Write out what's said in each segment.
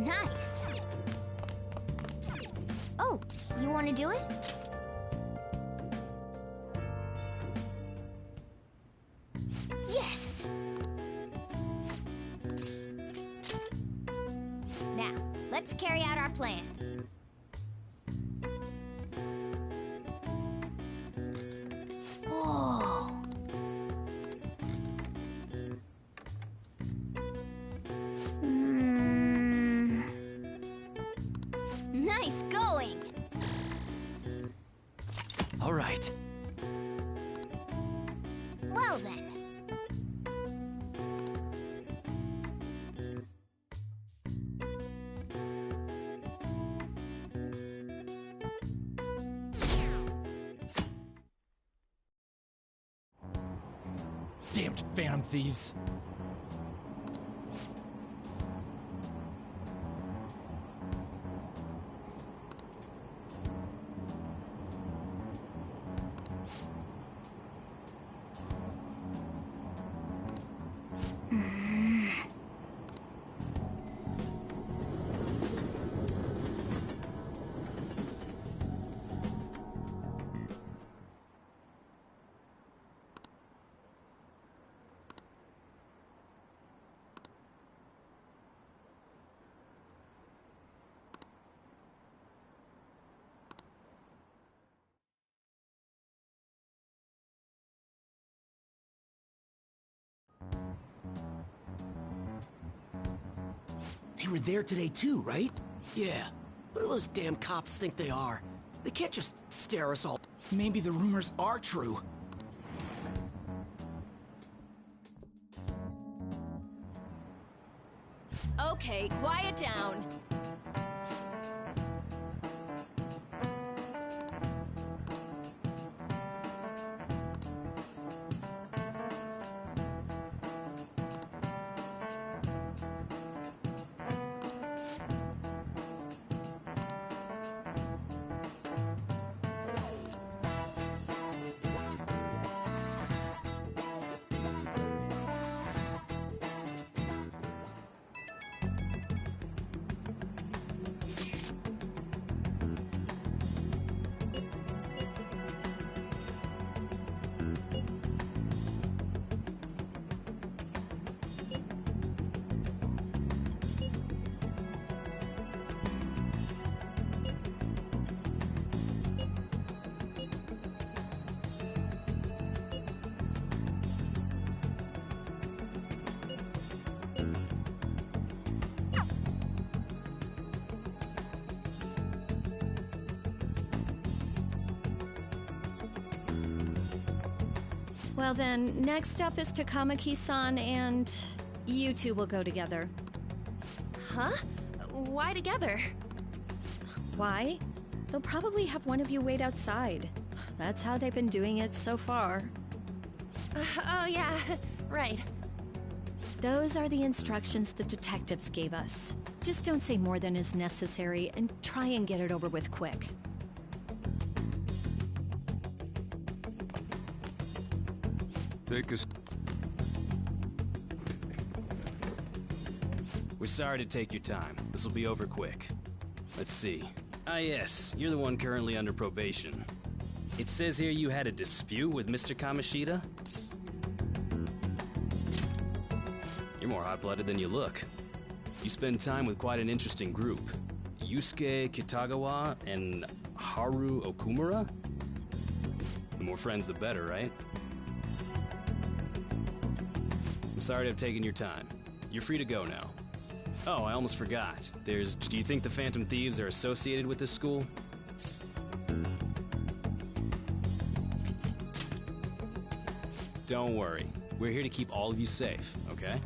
Nice! Oh, you want to do it? Yes! Now, let's carry out our plan. Whoa! Nice going! All right. Well then. Damned Phantom Thieves. They were there today too, right? Yeah. What do those damn cops think they are? They can't just stare us all. Maybe the rumors are true. Okay, quiet down. Well then, next up is Takamaki-san, and you two will go together. Huh? Why together? Why? They'll probably have one of you wait outside. That's how they've been doing it so far. Oh yeah, right. Those are the instructions the detectives gave us. Just don't say more than is necessary, and try and get it over with quick. We're sorry to take your time. This will be over quick. Let's see. Ah yes, you're the one currently under probation. It says here you had a dispute with Mr. Kamoshida? You're more hot-blooded than you look. You spend time with quite an interesting group. Yusuke Kitagawa and Haru Okumura? The more friends the better, right? I'm sorry to have taken your time. You're free to go now. Oh, I almost forgot. Do you think the Phantom Thieves are associated with this school? Don't worry. We're here to keep all of you safe, okay?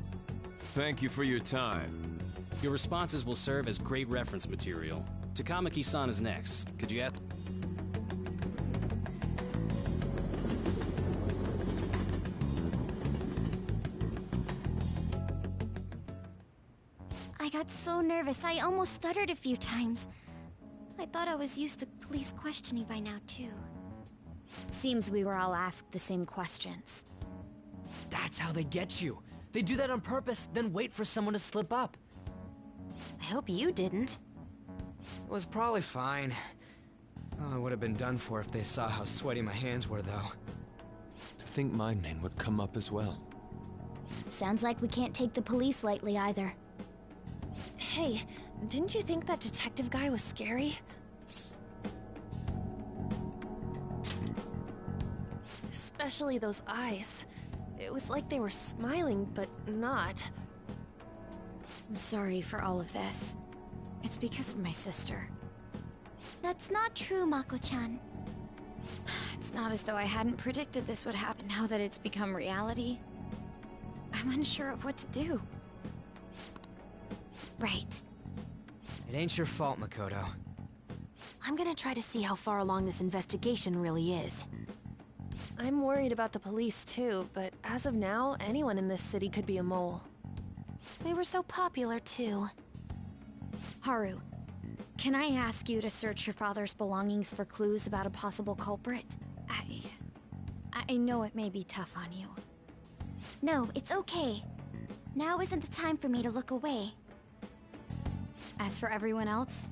Thank you for your time. Your responses will serve as great reference material. Takamaki-san is next. Could you ask... I got so nervous, I almost stuttered a few times. I thought I was used to police questioning by now, too. Seems we were all asked the same questions. That's how they get you. They do that on purpose, then wait for someone to slip up. I hope you didn't. It was probably fine. Oh, I would have been done for if they saw how sweaty my hands were, though. To think my name would come up as well. Sounds like we can't take the police lightly either. Hey, didn't you think that detective guy was scary? Especially those eyes. It was like they were smiling, but not. I'm sorry for all of this. It's because of my sister. That's not true, Mako-chan. It's not as though I hadn't predicted this would happen now that it's become reality. I'm unsure of what to do. Right. It ain't your fault, Makoto. I'm gonna try to see how far along this investigation really is. I'm worried about the police too, but as of now, anyone in this city could be a mole. They were so popular too. Haru, can I ask you to search your father's belongings for clues about a possible culprit? I know it may be tough on you. No, it's okay. Now isn't the time for me to look away. As for everyone else,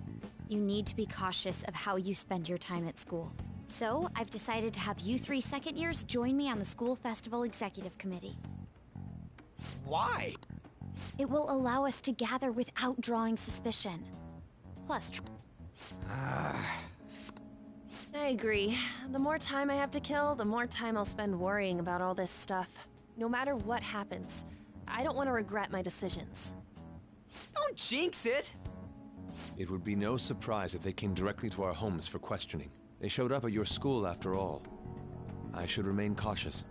you need to be cautious of how you spend your time at school. So, I've decided to have you 3 second years join me on the school festival executive committee. Why? It will allow us to gather without drawing suspicion. Plus, I agree. The more time I have to kill, the more time I'll spend worrying about all this stuff. No matter what happens, I don't want to regret my decisions. Don't jinx it! It would be no surprise if they came directly to our homes for questioning. They showed up at your school after all. I should remain cautious.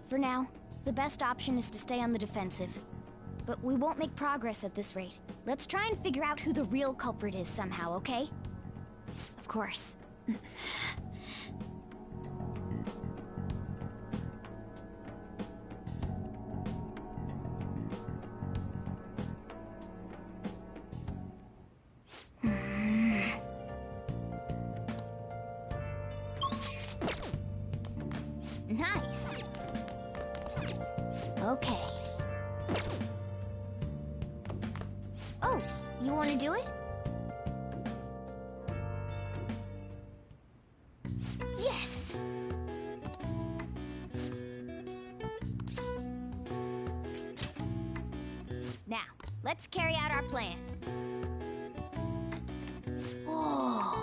for now, the best option is to stay on the defensive. But we won't make progress at this rate. Let's try and figure out who the real culprit is somehow, okay? Of course. Nice. Okay. Oh, you want to do it? Yes! Now, let's carry out our plan. Oh.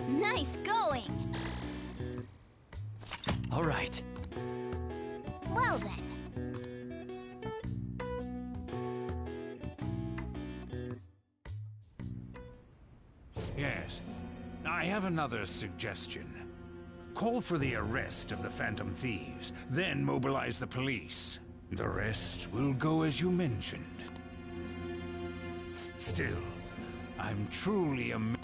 Nice going. All right. Well then. Yes. I have another suggestion. Call for the arrest of the Phantom Thieves, then mobilize the police. The rest will go as you mentioned. Still, I'm truly amazed.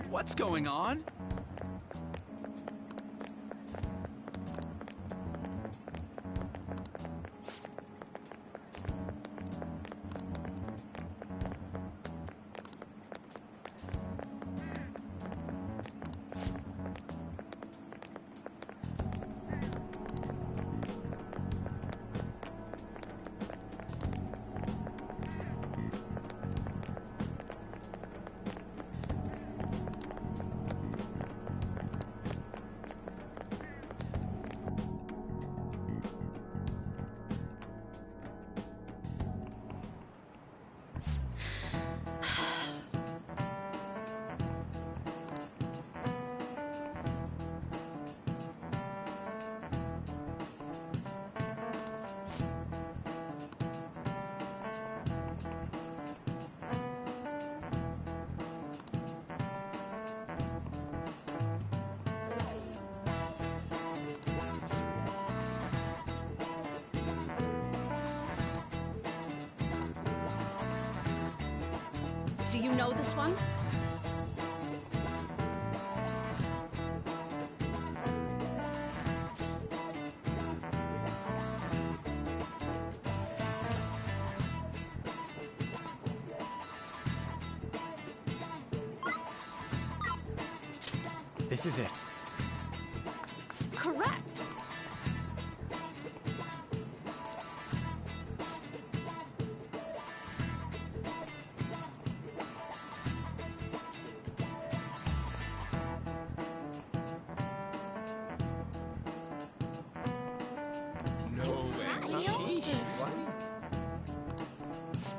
What's going on? you know this one? This is it. Correct.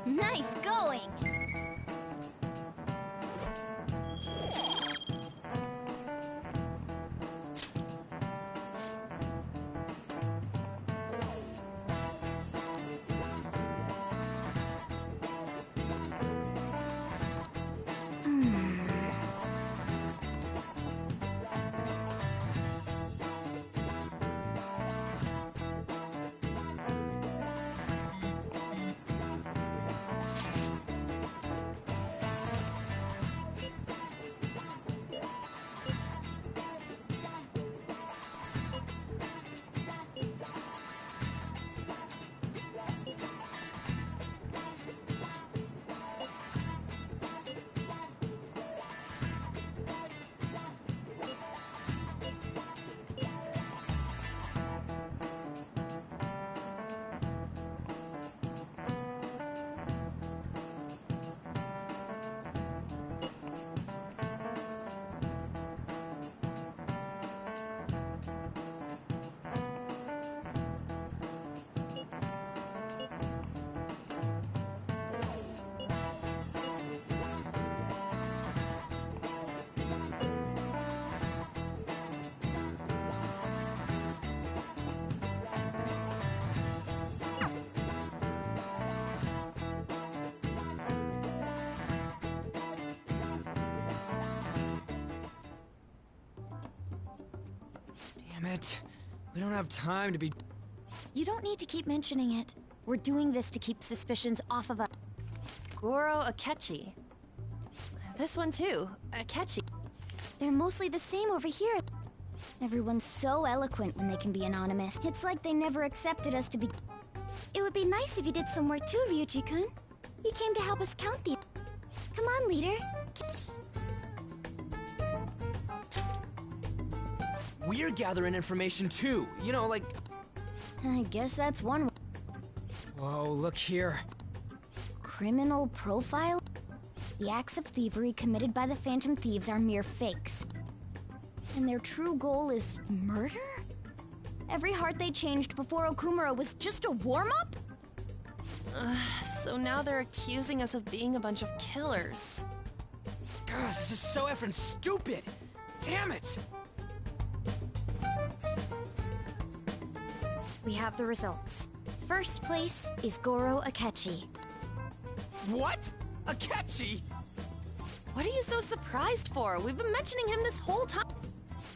Nice going! Damn it. We don't have time to be... You don't need to keep mentioning it. We're doing this to keep suspicions off of us. Goro Akechi. This one too, Akechi. They're mostly the same over here. Everyone's so eloquent when they can be anonymous. It's like they never accepted us to be... It would be nice if you did some work too, Ryuji-kun. You came to help us count these. Come on, leader. We're gathering information too. You know, like... I guess that's one. Whoa, look here. Criminal profile? The acts of thievery committed by the Phantom Thieves are mere fakes. And their true goal is murder? Every heart they changed before Okumura was just a warm-up? So now they're accusing us of being a bunch of killers. God, this is so effing stupid! Damn it! We have the results. First place is Goro Akechi. What? Akechi? What are you so surprised for? We've been mentioning him this whole time.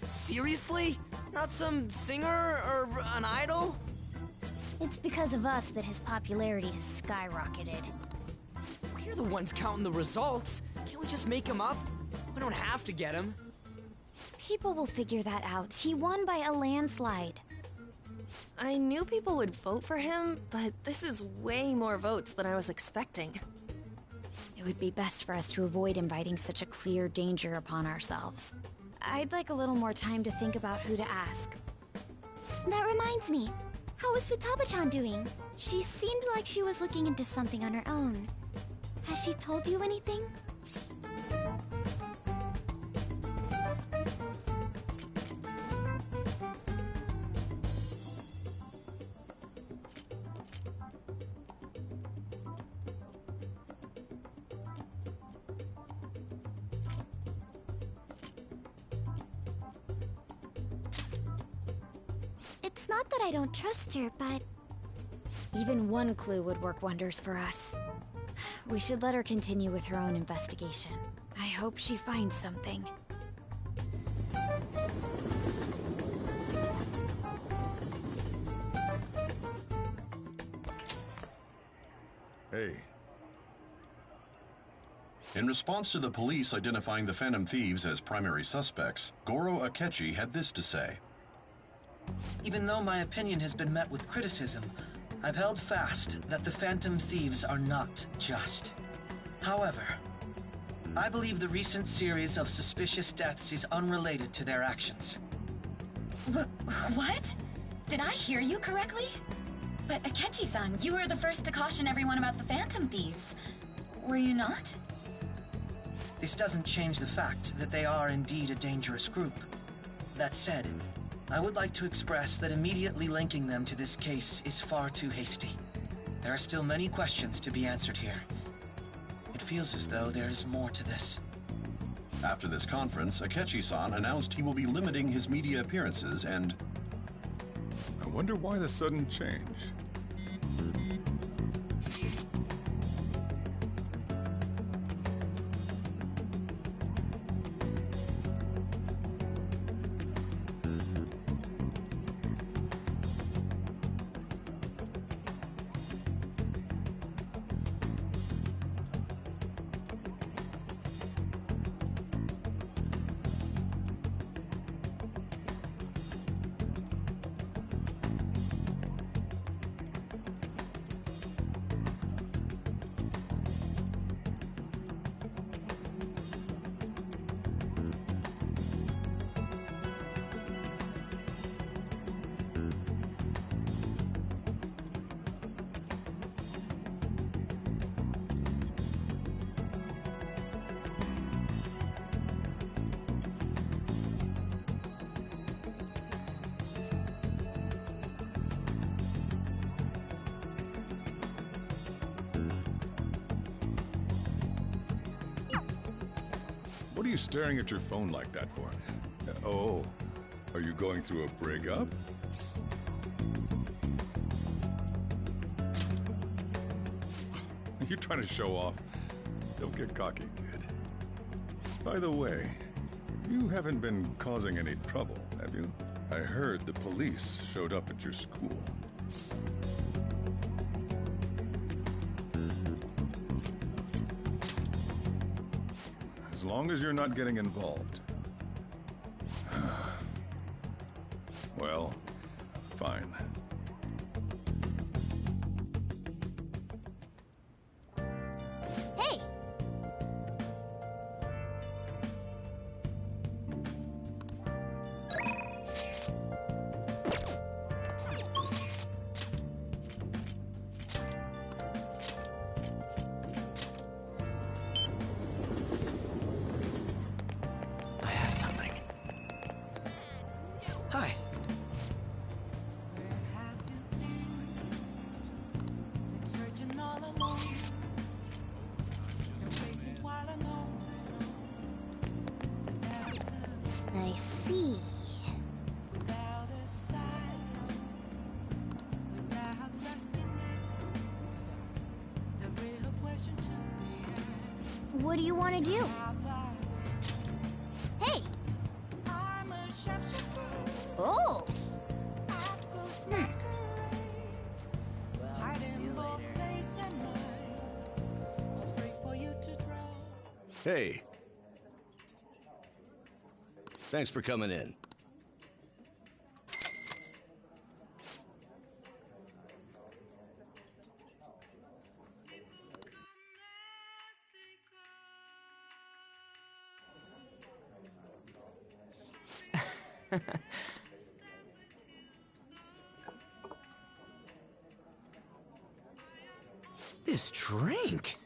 Seriously? Not some singer or an idol? It's because of us that his popularity has skyrocketed. We're the ones counting the results. Can't we just make him up? We don't have to get him. People will figure that out. He won by a landslide. I knew people would vote for him, but this is way more votes than I was expecting. It would be best for us to avoid inviting such a clear danger upon ourselves. I'd like a little more time to think about who to ask. That reminds me. How is Futaba-chan doing? She seemed like she was looking into something on her own. Has she told you anything? It's not that I don't trust her, but... Even one clue would work wonders for us. We should let her continue with her own investigation. I hope she finds something. Hey. In response to the police identifying the Phantom Thieves as primary suspects, Goro Akechi had this to say. Even though my opinion has been met with criticism, I've held fast that the Phantom Thieves are not just. However, I believe the recent series of suspicious deaths is unrelated to their actions. What? Did I hear you correctly? But Akechi-san, you were the first to caution everyone about the Phantom Thieves. Were you not? This doesn't change the fact that they are indeed a dangerous group. That said, I would like to express that immediately linking them to this case is far too hasty. There are still many questions to be answered here. It feels as though there is more to this. After this conference, Akechi-san announced he will be limiting his media appearances and... I wonder why the sudden change. What are you staring at your phone like that for? Oh, are you going through a breakup? You're trying to show off. Don't get cocky, kid. By the way, you haven't been causing any trouble, have you? I heard the police showed up at your school. As long as you're not getting involved. Well, fine. Hey! I have something. Hi. I see. What do you want to do? Hey! Oh! Hey. Thanks for coming in. This drink.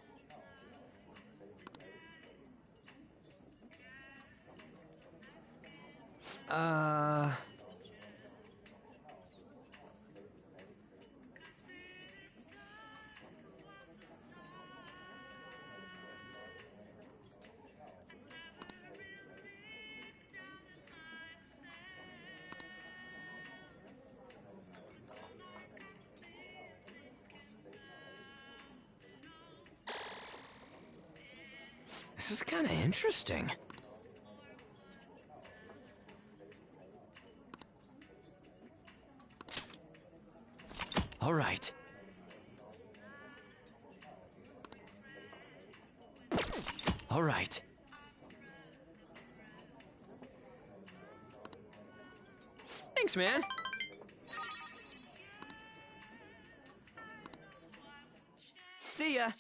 This is kind of interesting. All right. All right. Thanks, man. See ya.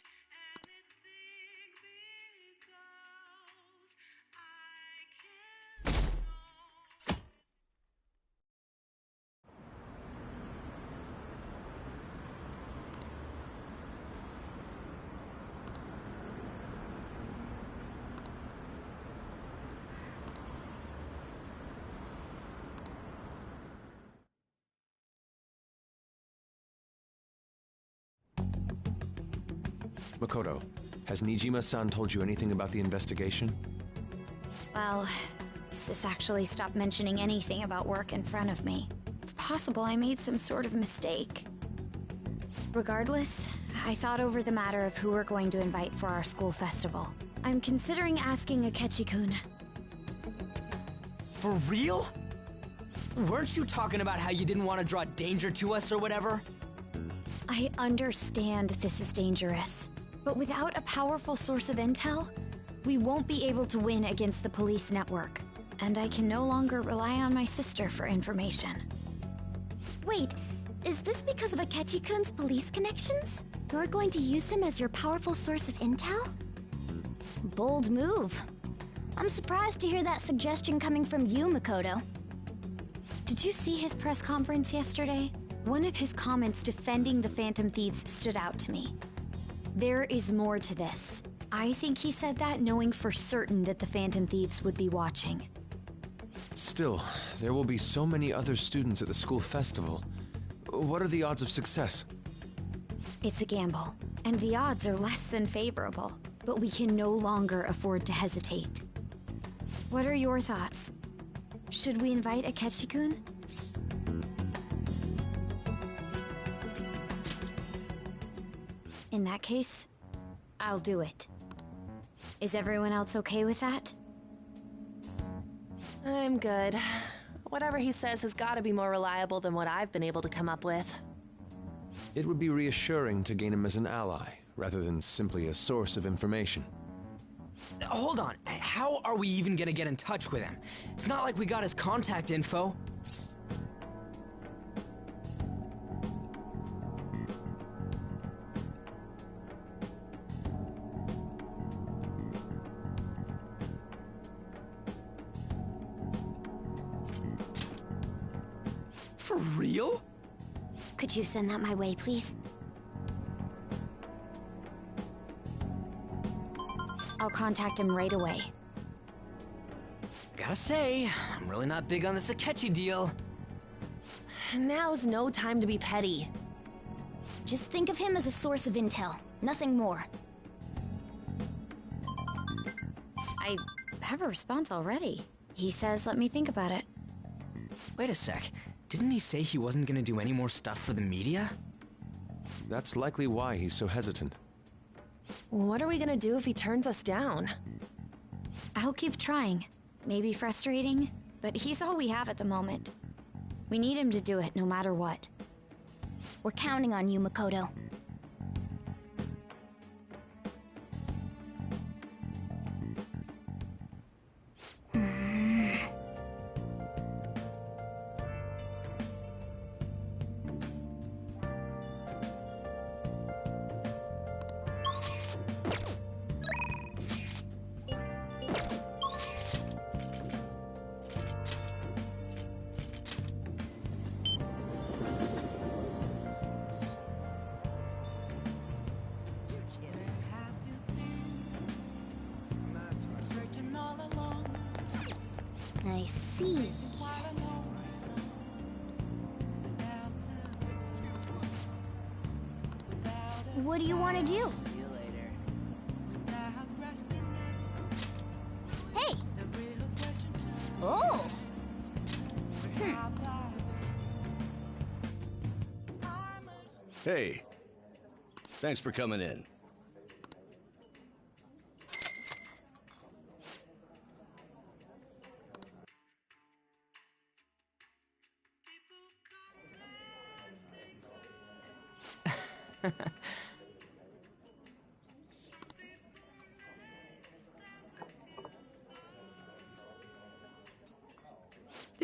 Makoto, has Nijima-san told you anything about the investigation? Well, Sis actually stopped mentioning anything about work in front of me. It's possible I made some sort of mistake. Regardless, I thought over the matter of who we're going to invite for our school festival. I'm considering asking Akechi-kun. For real? Weren't you talking about how you didn't want to draw danger to us or whatever? I understand this is dangerous, but without a powerful source of intel, we won't be able to win against the police network. And I can no longer rely on my sister for information. Wait, is this because of Akechi-kun's police connections? You're going to use him as your powerful source of intel? Bold move. I'm surprised to hear that suggestion coming from you, Makoto. Did you see his press conference yesterday? One of his comments defending the Phantom Thieves stood out to me. There is more to this. I think he said that knowing for certain that the Phantom Thieves would be watching. Still, there will be so many other students at the school festival. What are the odds of success? It's a gamble, and the odds are less than favorable, but we can no longer afford to hesitate. What are your thoughts? Should we invite Akechi-kun? In that case, I'll do it. Is everyone else okay with that? I'm good. Whatever he says has got to be more reliable than what I've been able to come up with. It would be reassuring to gain him as an ally, rather than simply a source of information. Hold on, how are we even gonna get in touch with him? It's not like we got his contact info. For real? Could you send that my way, please? I'll contact him right away. Gotta say, I'm really not big on this Akechi deal. Now's no time to be petty. Just think of him as a source of intel, nothing more. I have a response already. He says let me think about it. Wait a sec. Didn't he say he wasn't gonna do any more stuff for the media? That's likely why he's so hesitant. What are we gonna do if he turns us down? I'll keep trying. Maybe frustrating, but he's all we have at the moment. We need him to do it no matter what. We're counting on you, Makoto. I see. What do you want to do? Hey! Oh! Hey, thanks for coming in.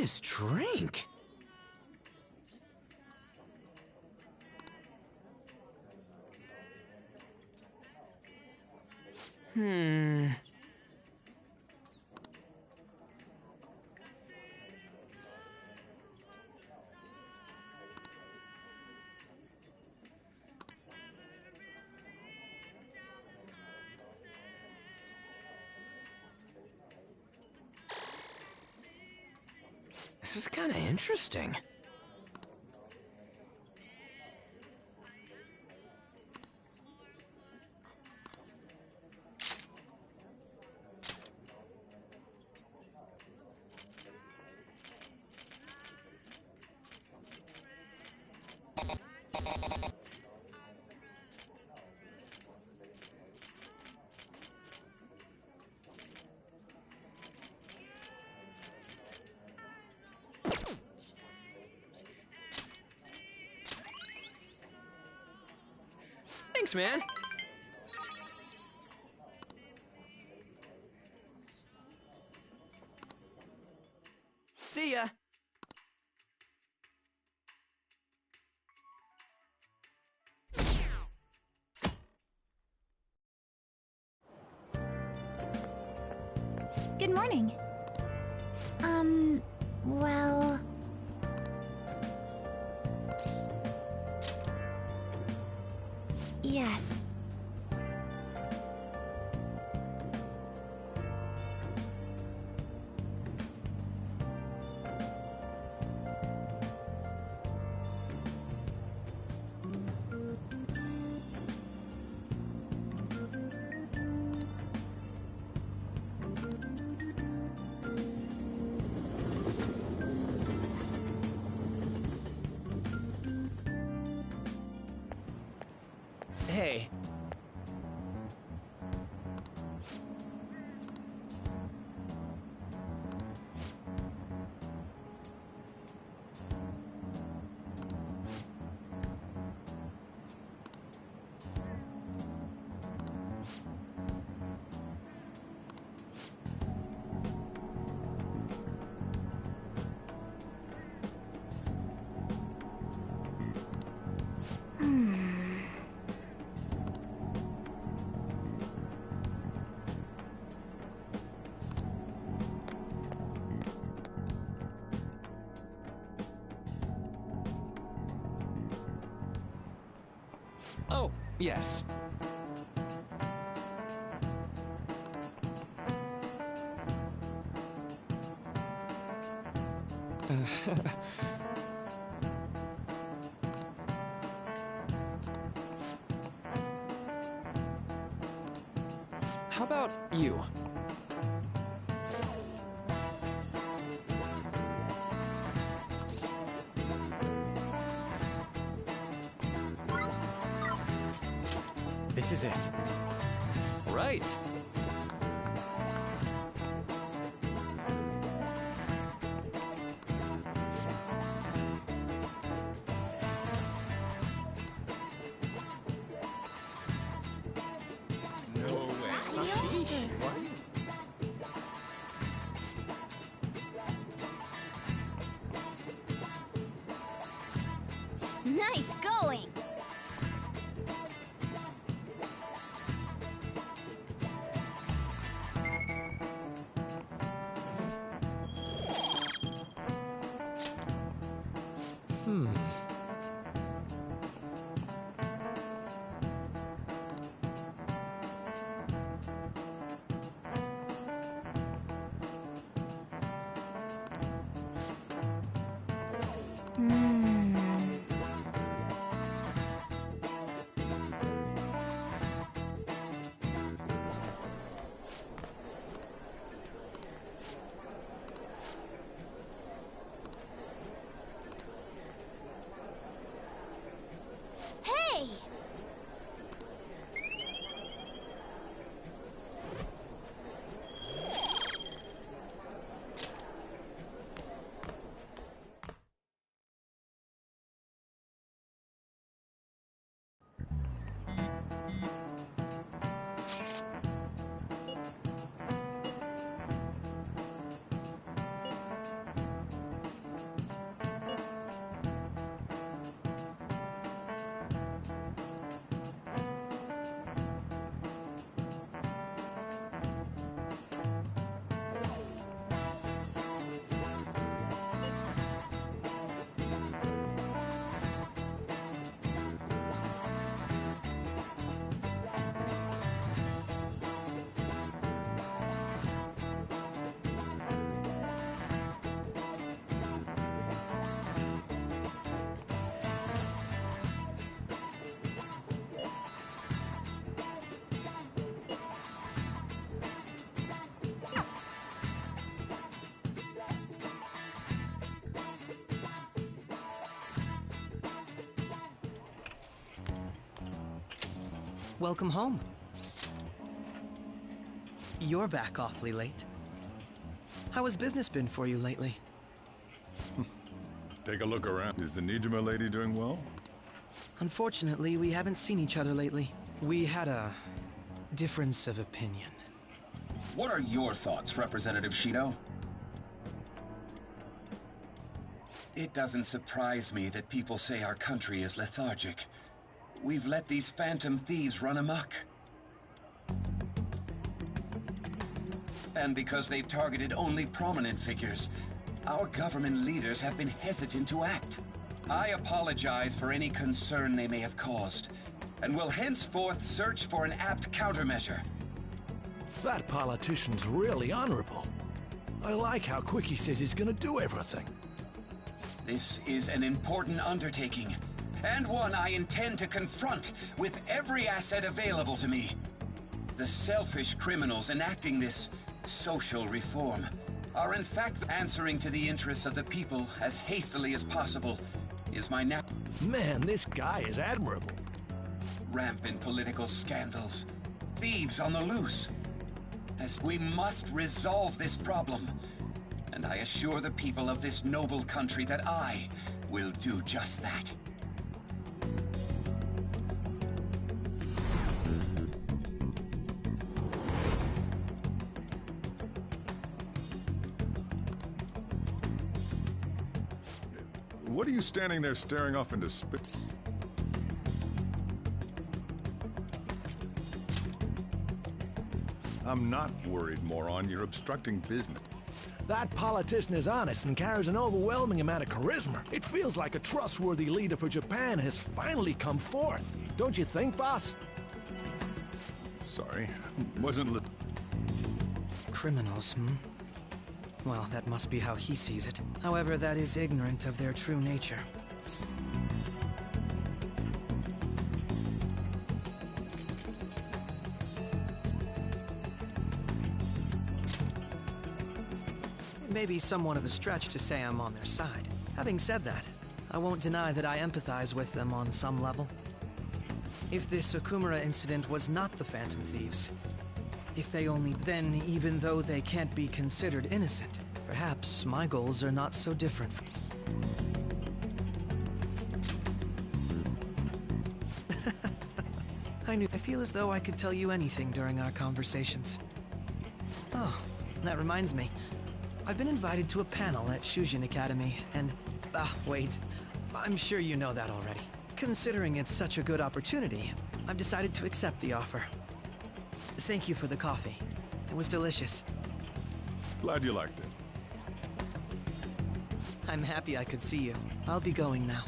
this drink? This is kind of interesting. Thanks, man. See ya. Good morning. Well... Yes. Hey. Oh, yes. How about you? This is it. Right. No way. Nice going! welcome home. You're back awfully late. How has business been for you lately? Take a look around. Is the Nijima lady doing well? Unfortunately, we haven't seen each other lately. We had a difference of opinion. What are your thoughts, Representative Shido? It doesn't surprise me that people say our country is lethargic. We've let these phantom thieves run amok. And because they've targeted only prominent figures, our government leaders have been hesitant to act. I apologize for any concern they may have caused, and will henceforth search for an apt countermeasure. That politician's really honorable. I like how quick he says he's gonna do everything. This is an important undertaking, and one I intend to confront with every asset available to me. The selfish criminals enacting this social reform are in fact answering to the interests of the people as hastily as possible is my Man, this guy is admirable. Rampant political scandals, thieves on the loose. As we must resolve this problem, and I assure the people of this noble country that I will do just that. What are you standing there staring off into space? I'm not worried, moron. You're obstructing business. That politician is honest and carries an overwhelming amount of charisma. It feels like a trustworthy leader for Japan has finally come forth. Don't you think, boss? Sorry, wasn't Criminals, hmm? Well, that must be how he sees it. However, that is ignorant of their true nature. It may be somewhat of a stretch to say I'm on their side. Having said that, I won't deny that I empathize with them on some level. If this Okumura incident was not the Phantom Thieves, if they only then, even though they can't be considered innocent, perhaps my goals are not so different. I feel as though I could tell you anything during our conversations. Oh, that reminds me. I've been invited to a panel at Shujin Academy, and... wait. I'm sure you know that already. Considering it's such a good opportunity, I've decided to accept the offer. Thank you for the coffee. It was delicious. Glad you liked it. I'm happy I could see you. I'll be going now.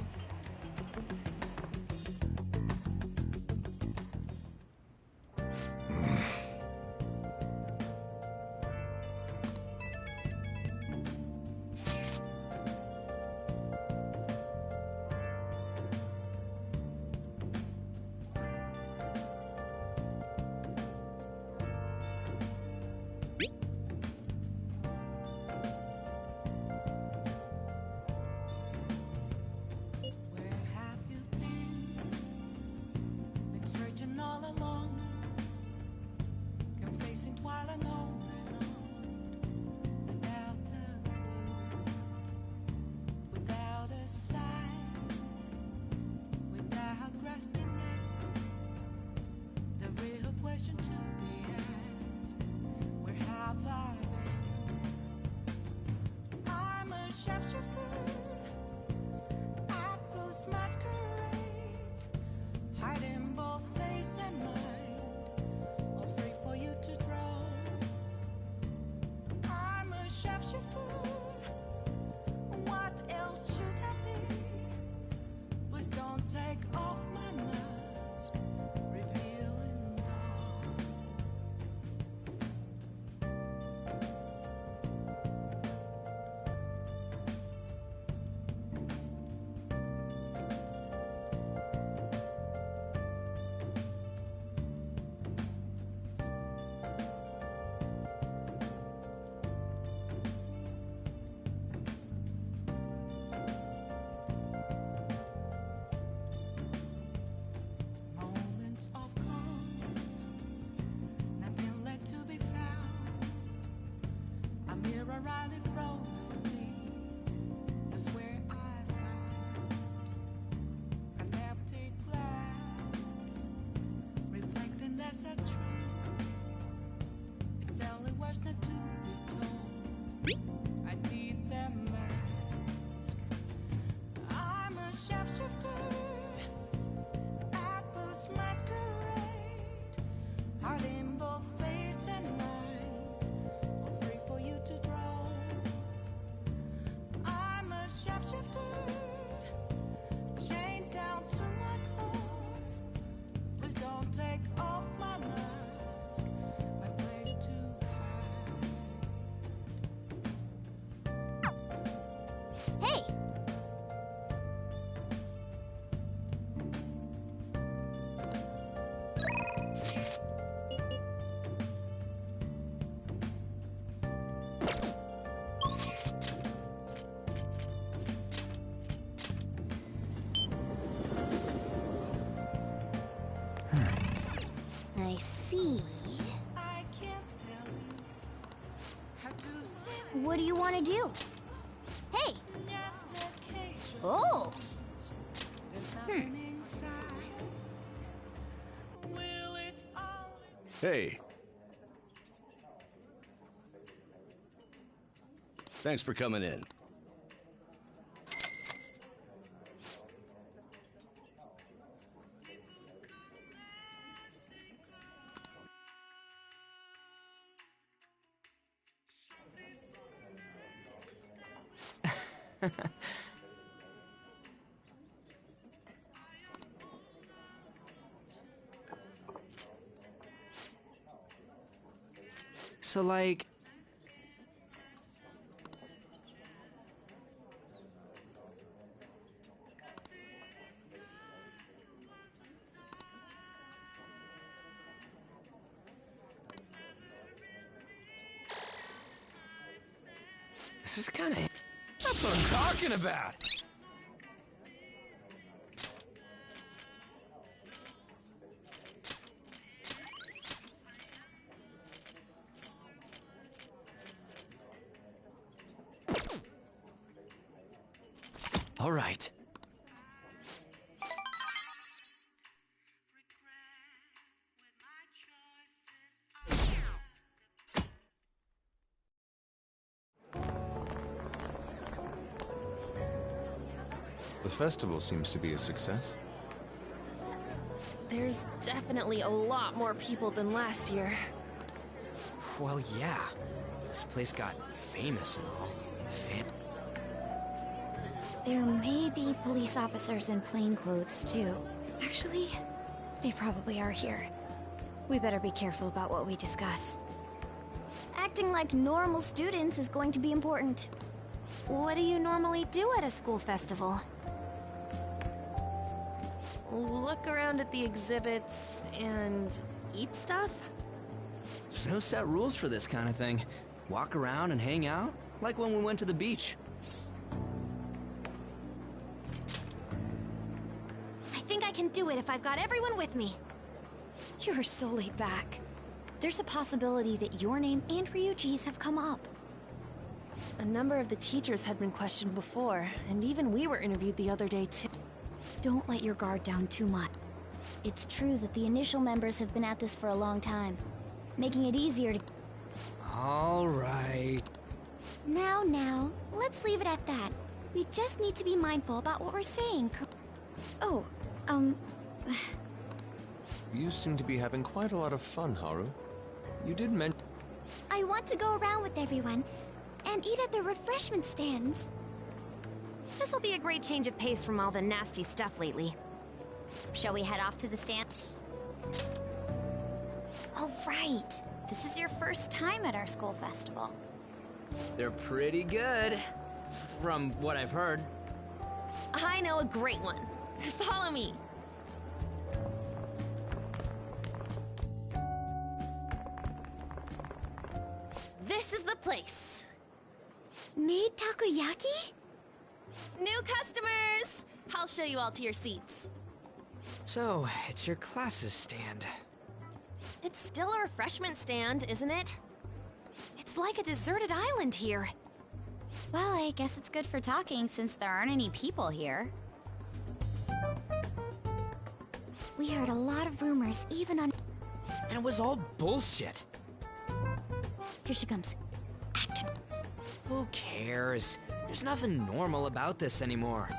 see. What do you want to do? Hey! Oh! Hey. Thanks for coming in. So, like... This is kinda... That's what I'm talking about! All right. The festival seems to be a success. There's definitely a lot more people than last year. Well, yeah. This place got famous and all. There may be police officers in plain clothes, too. Actually, they probably are here. We better be careful about what we discuss. Acting like normal students is going to be important. What do you normally do at a school festival? Look around at the exhibits and eat stuff? There's no set rules for this kind of thing. Walk around and hang out, like when we went to the beach. I think I can do it if I've got everyone with me. You're so laid back. There's a possibility that your name and Ryuji's have come up. A number of the teachers had been questioned before, and even we were interviewed the other day too. Don't let your guard down too much. It's true that the initial members have been at this for a long time, making it easier to... All right. Now, let's leave it at that. We just need to be mindful about what we're saying. Oh, You seem to be having quite a lot of fun, Haru. You did mention... I want to go around with everyone and eat at the refreshment stands. This'll be a great change of pace from all the nasty stuff lately. Shall we head off to the stand? Oh, right. This is your first time at our school festival. They're pretty good, from what I've heard. I know a great one. Follow me. This is the place. Made takoyaki? New customers! I'll show you all to your seats. So, it's your class's stand. It's still a refreshment stand, isn't it? It's like a deserted island here. Well, I guess it's good for talking since there aren't any people here. We heard a lot of rumors, even on... And it was all bullshit. Here she comes. Action. Who cares? There's nothing normal about this anymore.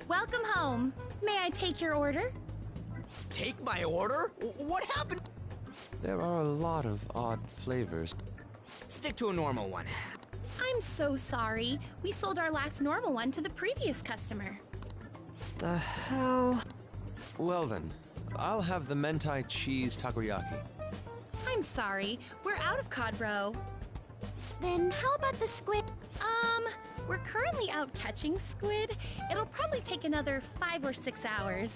Welcome home. May I take your order? Take my order? What happened? There are a lot of odd flavors. Stick to a normal one. I'm so sorry. We sold our last normal one to the previous customer. The hell? Well then, I'll have the mentai cheese takoyaki. I'm sorry. We're out of cod roe. Then how about the squid? We're currently out catching squid. It'll probably take another 5 or 6 hours.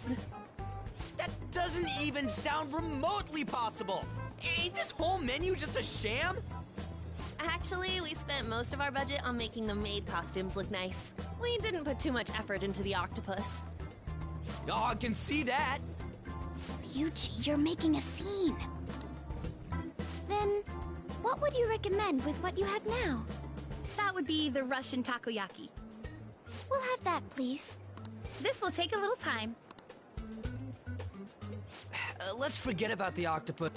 That doesn't even sound remotely possible! Ain't this whole menu just a sham? Actually, we spent most of our budget on making the maid costumes look nice. We didn't put too much effort into the octopus. Oh, I can see that! Ryuji, you're making a scene. Then, what would you recommend with what you have now? That would be the Russian takoyaki. We'll have that, please. This will take a little time. Let's forget about the octopus.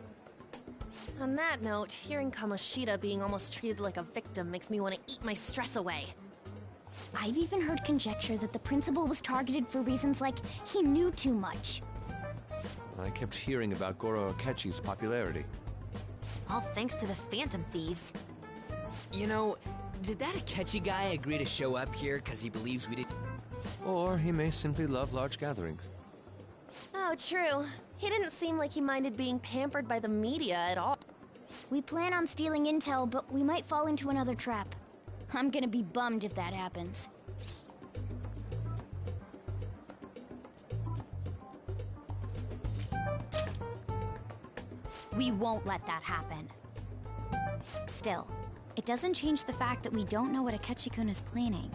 On that note, hearing Kamoshida being almost treated like a victim makes me want to eat my stress away. I've even heard conjecture that the principal was targeted for reasons like he knew too much. I kept hearing about Goro Akechi's popularity. All thanks to the Phantom Thieves. You know, did that Akechi guy agree to show up here because he believes we did? Or he may simply love large gatherings. Oh, true. He didn't seem like he minded being pampered by the media at all. We plan on stealing intel, but we might fall into another trap. I'm gonna be bummed if that happens. We won't let that happen. Still, it doesn't change the fact that we don't know what Akechi-kun is planning.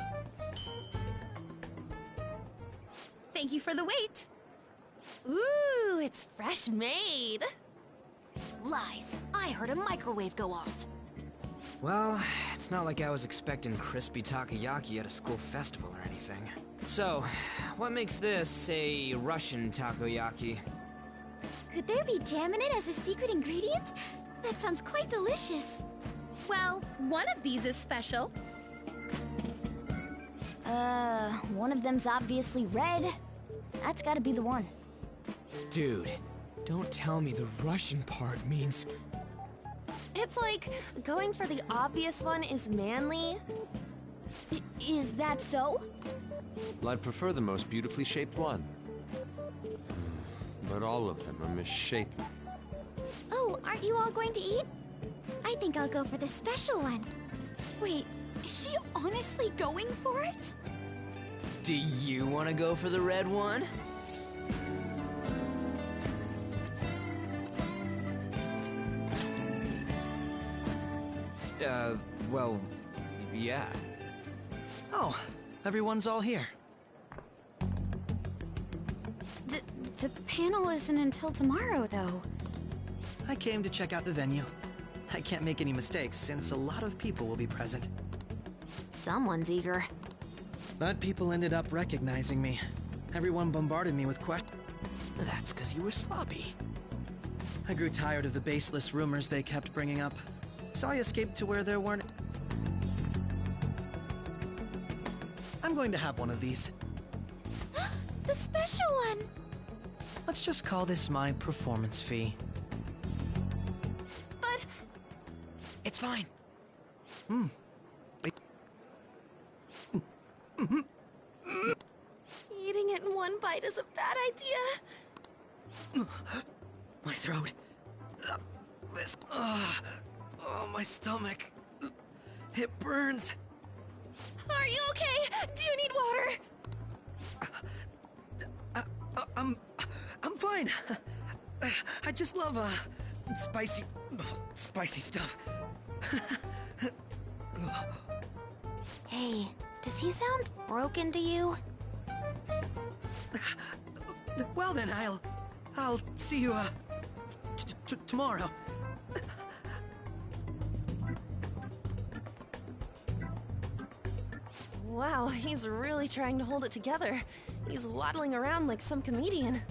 Thank you for the wait. Ooh, it's fresh made. Lies. I heard a microwave go off. Well, it's not like I was expecting crispy takoyaki at a school festival or anything. So, what makes this a Russian takoyaki? Could there be jam in it as a secret ingredient? That sounds quite delicious. Well, one of these is special. One of them's obviously red. That's gotta be the one. Dude, don't tell me the Russian part means... It's like, going for the obvious one is manly. Is that so? Well, I'd prefer the most beautifully shaped one. But all of them are misshapen. Oh, aren't you all going to eat? I think I'll go for the special one. Wait, is she honestly going for it? Do you want to go for the red one? Well, yeah. Oh, everyone's all here. The panel isn't until tomorrow, though. I came to check out the venue. I can't make any mistakes since a lot of people will be present. Someone's eager. But people ended up recognizing me. Everyone bombarded me with questions. That's because you were sloppy. I grew tired of the baseless rumors they kept bringing up, so I escaped to where there weren't... I'm going to have one of these. The special one! Let's just call this my performance fee. But... It's fine. Eating it in one bite is a bad idea. My throat. This... oh, my stomach. It burns. Are you okay? Do you need water? I'm fine. I just love, spicy stuff. Hey, does he sound broken to you? Well then, I'll see you, tomorrow. Wow, he's really trying to hold it together. He's waddling around like some comedian.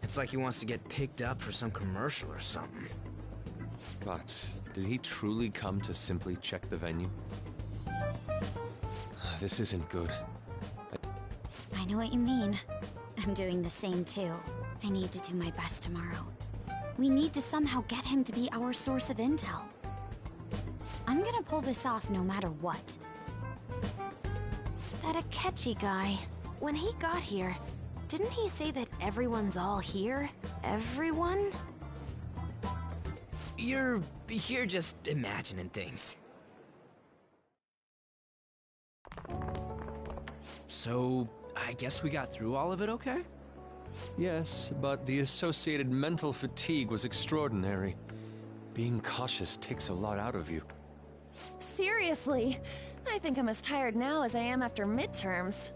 It's like he wants to get picked up for some commercial or something. But did he truly come to simply check the venue? This isn't good. I know what you mean. I'm doing the same too. I need to do my best tomorrow. We need to somehow get him to be our source of intel. I'm gonna pull this off no matter what. That Akechi guy, when he got here, didn't he say that everyone's all here? Everyone? You're just imagining things. So, I guess we got through all of it okay? Yes, but the associated mental fatigue was extraordinary. Being cautious takes a lot out of you. Seriously, I think I'm as tired now as I am after midterms.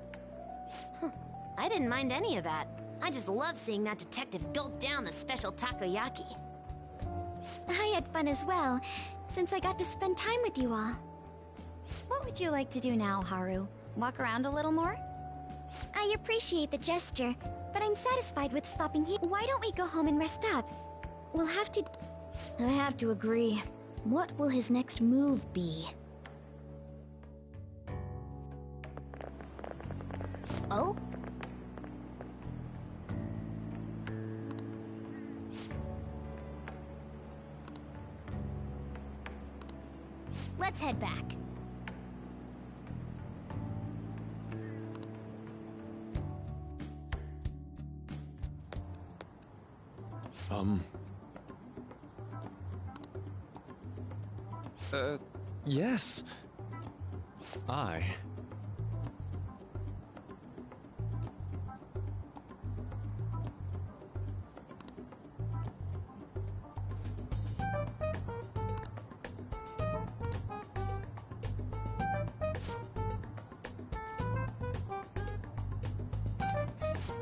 I didn't mind any of that. I just love seeing that detective gulp down the special takoyaki. I had fun as well, since I got to spend time with you all. What would you like to do now, Haru? Walk around a little more? I appreciate the gesture, but I'm satisfied with stopping here. Why don't we go home and rest up? We'll have to... I have to agree. What will his next move be? Oh? Let's head back. Yes.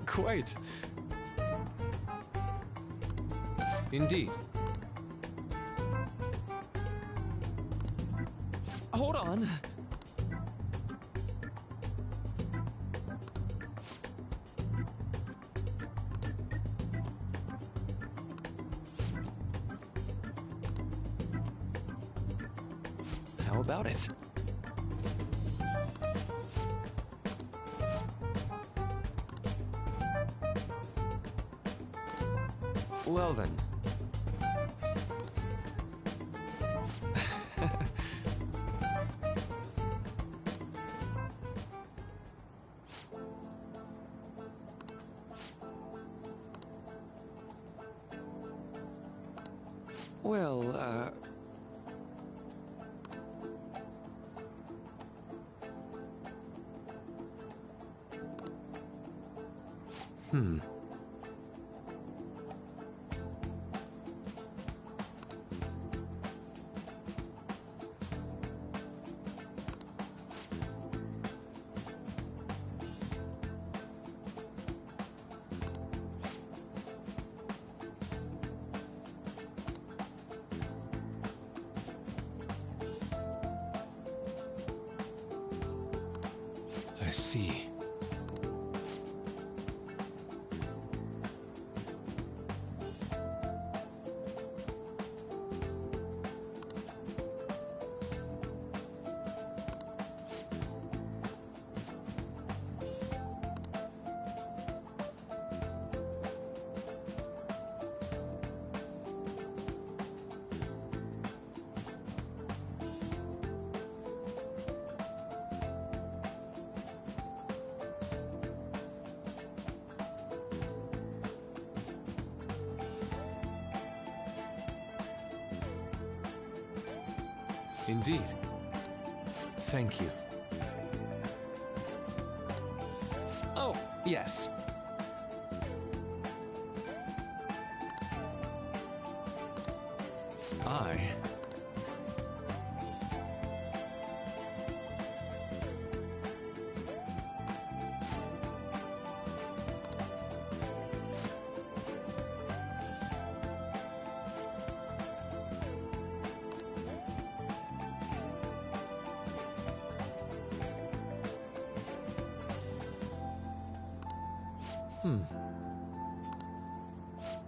Quite. Indeed. Hold on. How about it? Well then. Well, I see. Indeed. Thank you. Oh, yes.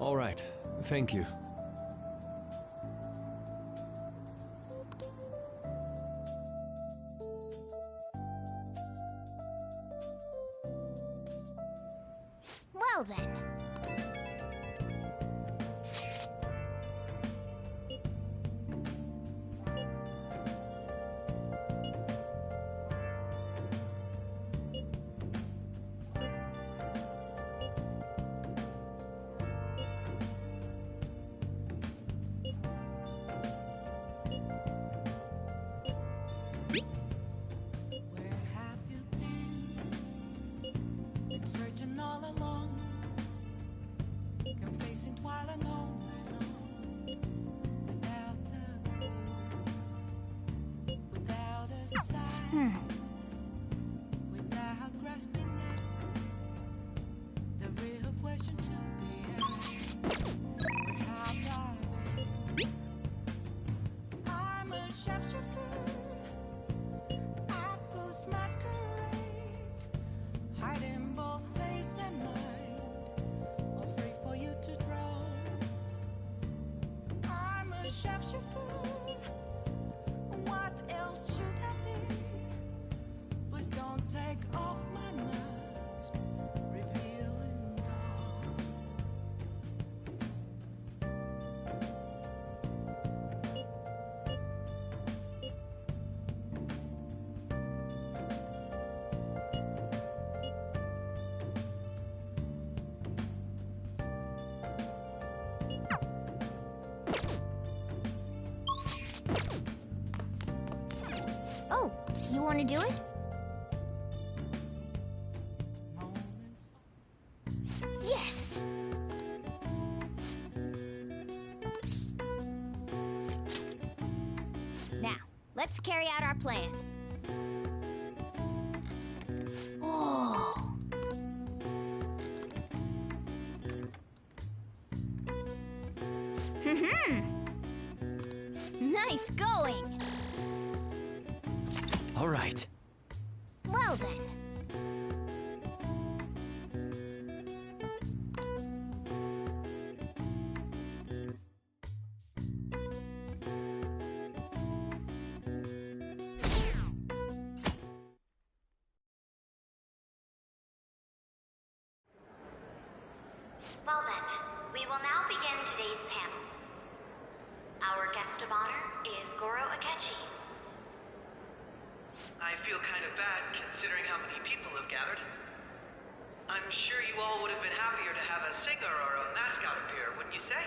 All right. Thank you. Well then. want to do it? Yes! Now, let's carry out our plan. Oh. Nice going! All right. Well then. Well then, we will now begin today's panel. Our guest of honor is Goro Akechi. I feel kind of bad considering how many people have gathered. I'm sure you all would have been happier to have a singer or a mascot appear, wouldn't you say?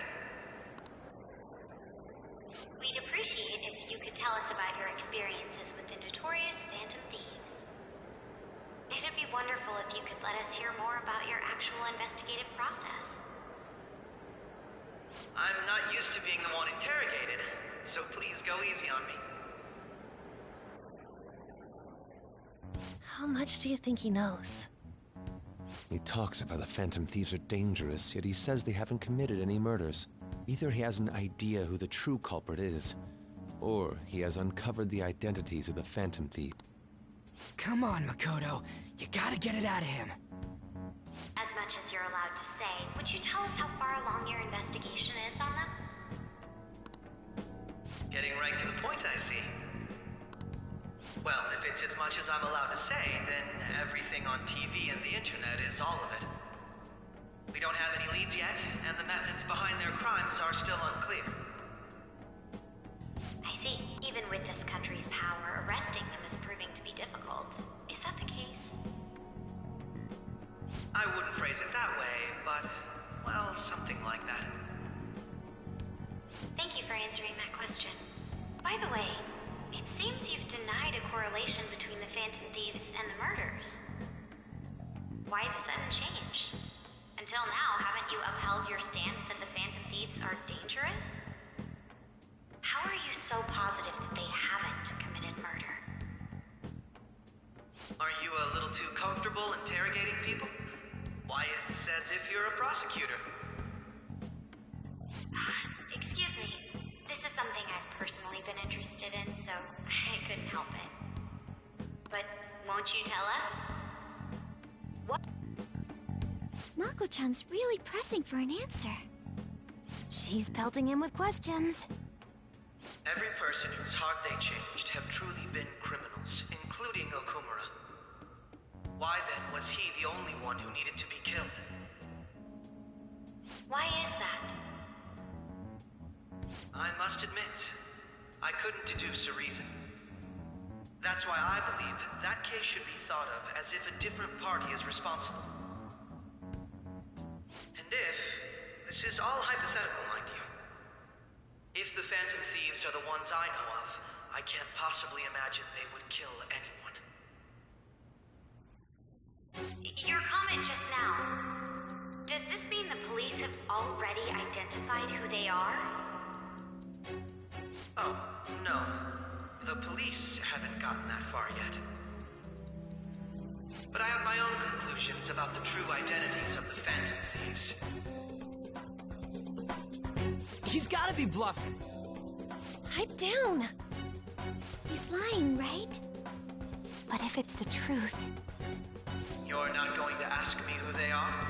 We'd appreciate if you could tell us about your experiences with the notorious Phantom Thieves. It'd be wonderful if you could let us hear more about your actual investigative process. I'm not used to being the one interrogated, so please go easy on me. How much do you think he knows? He talks about the Phantom Thieves are dangerous, yet he says they haven't committed any murders. Either he has an idea who the true culprit is, or he has uncovered the identities of the Phantom Thief. Come on, Makoto. You gotta get it out of him. As much as you're allowed to say, would you tell us how far along your investigation is on them? Getting right to the point, I see. Well, if it's as much as I'm allowed to say, then everything on TV and the internet is all of it. We don't have any leads yet, and the methods behind their crimes are still unclear. I see. Even with this country's power, arresting them is proving to be difficult. Is that the case? I wouldn't phrase it that way, but, well, something like that. Thank you for answering that question. By the way, it seems you've denied a correlation between the Phantom Thieves and the murders. Why the sudden change? Until now, haven't you upheld your stance that the Phantom Thieves are dangerous? How are you so positive that they haven't committed murder? Are you a little too comfortable interrogating people? Why, it's as if you're a prosecutor. Excuse me. This is something I've personally been interested in, so I couldn't help it. But won't you tell us? What? Mako-chan's really pressing for an answer. She's pelting him with questions. Every person whose heart they changed have truly been criminals, including Okumura. Why then was he the only one who needed to be killed? Why is that? I must admit, I couldn't deduce a reason. That's why I believe that case should be thought of as if a different party is responsible. And if, this is all hypothetical, mind you, if the Phantom Thieves are the ones I know of, I can't possibly imagine they would kill anyone. Your comment just now, does this mean the police have already identified who they are? Oh, no. The police haven't gotten that far yet. But I have my own conclusions about the true identities of the Phantom Thieves. He's gotta be bluffing. Pipe down. He's lying, right? But if it's the truth... You're not going to ask me who they are?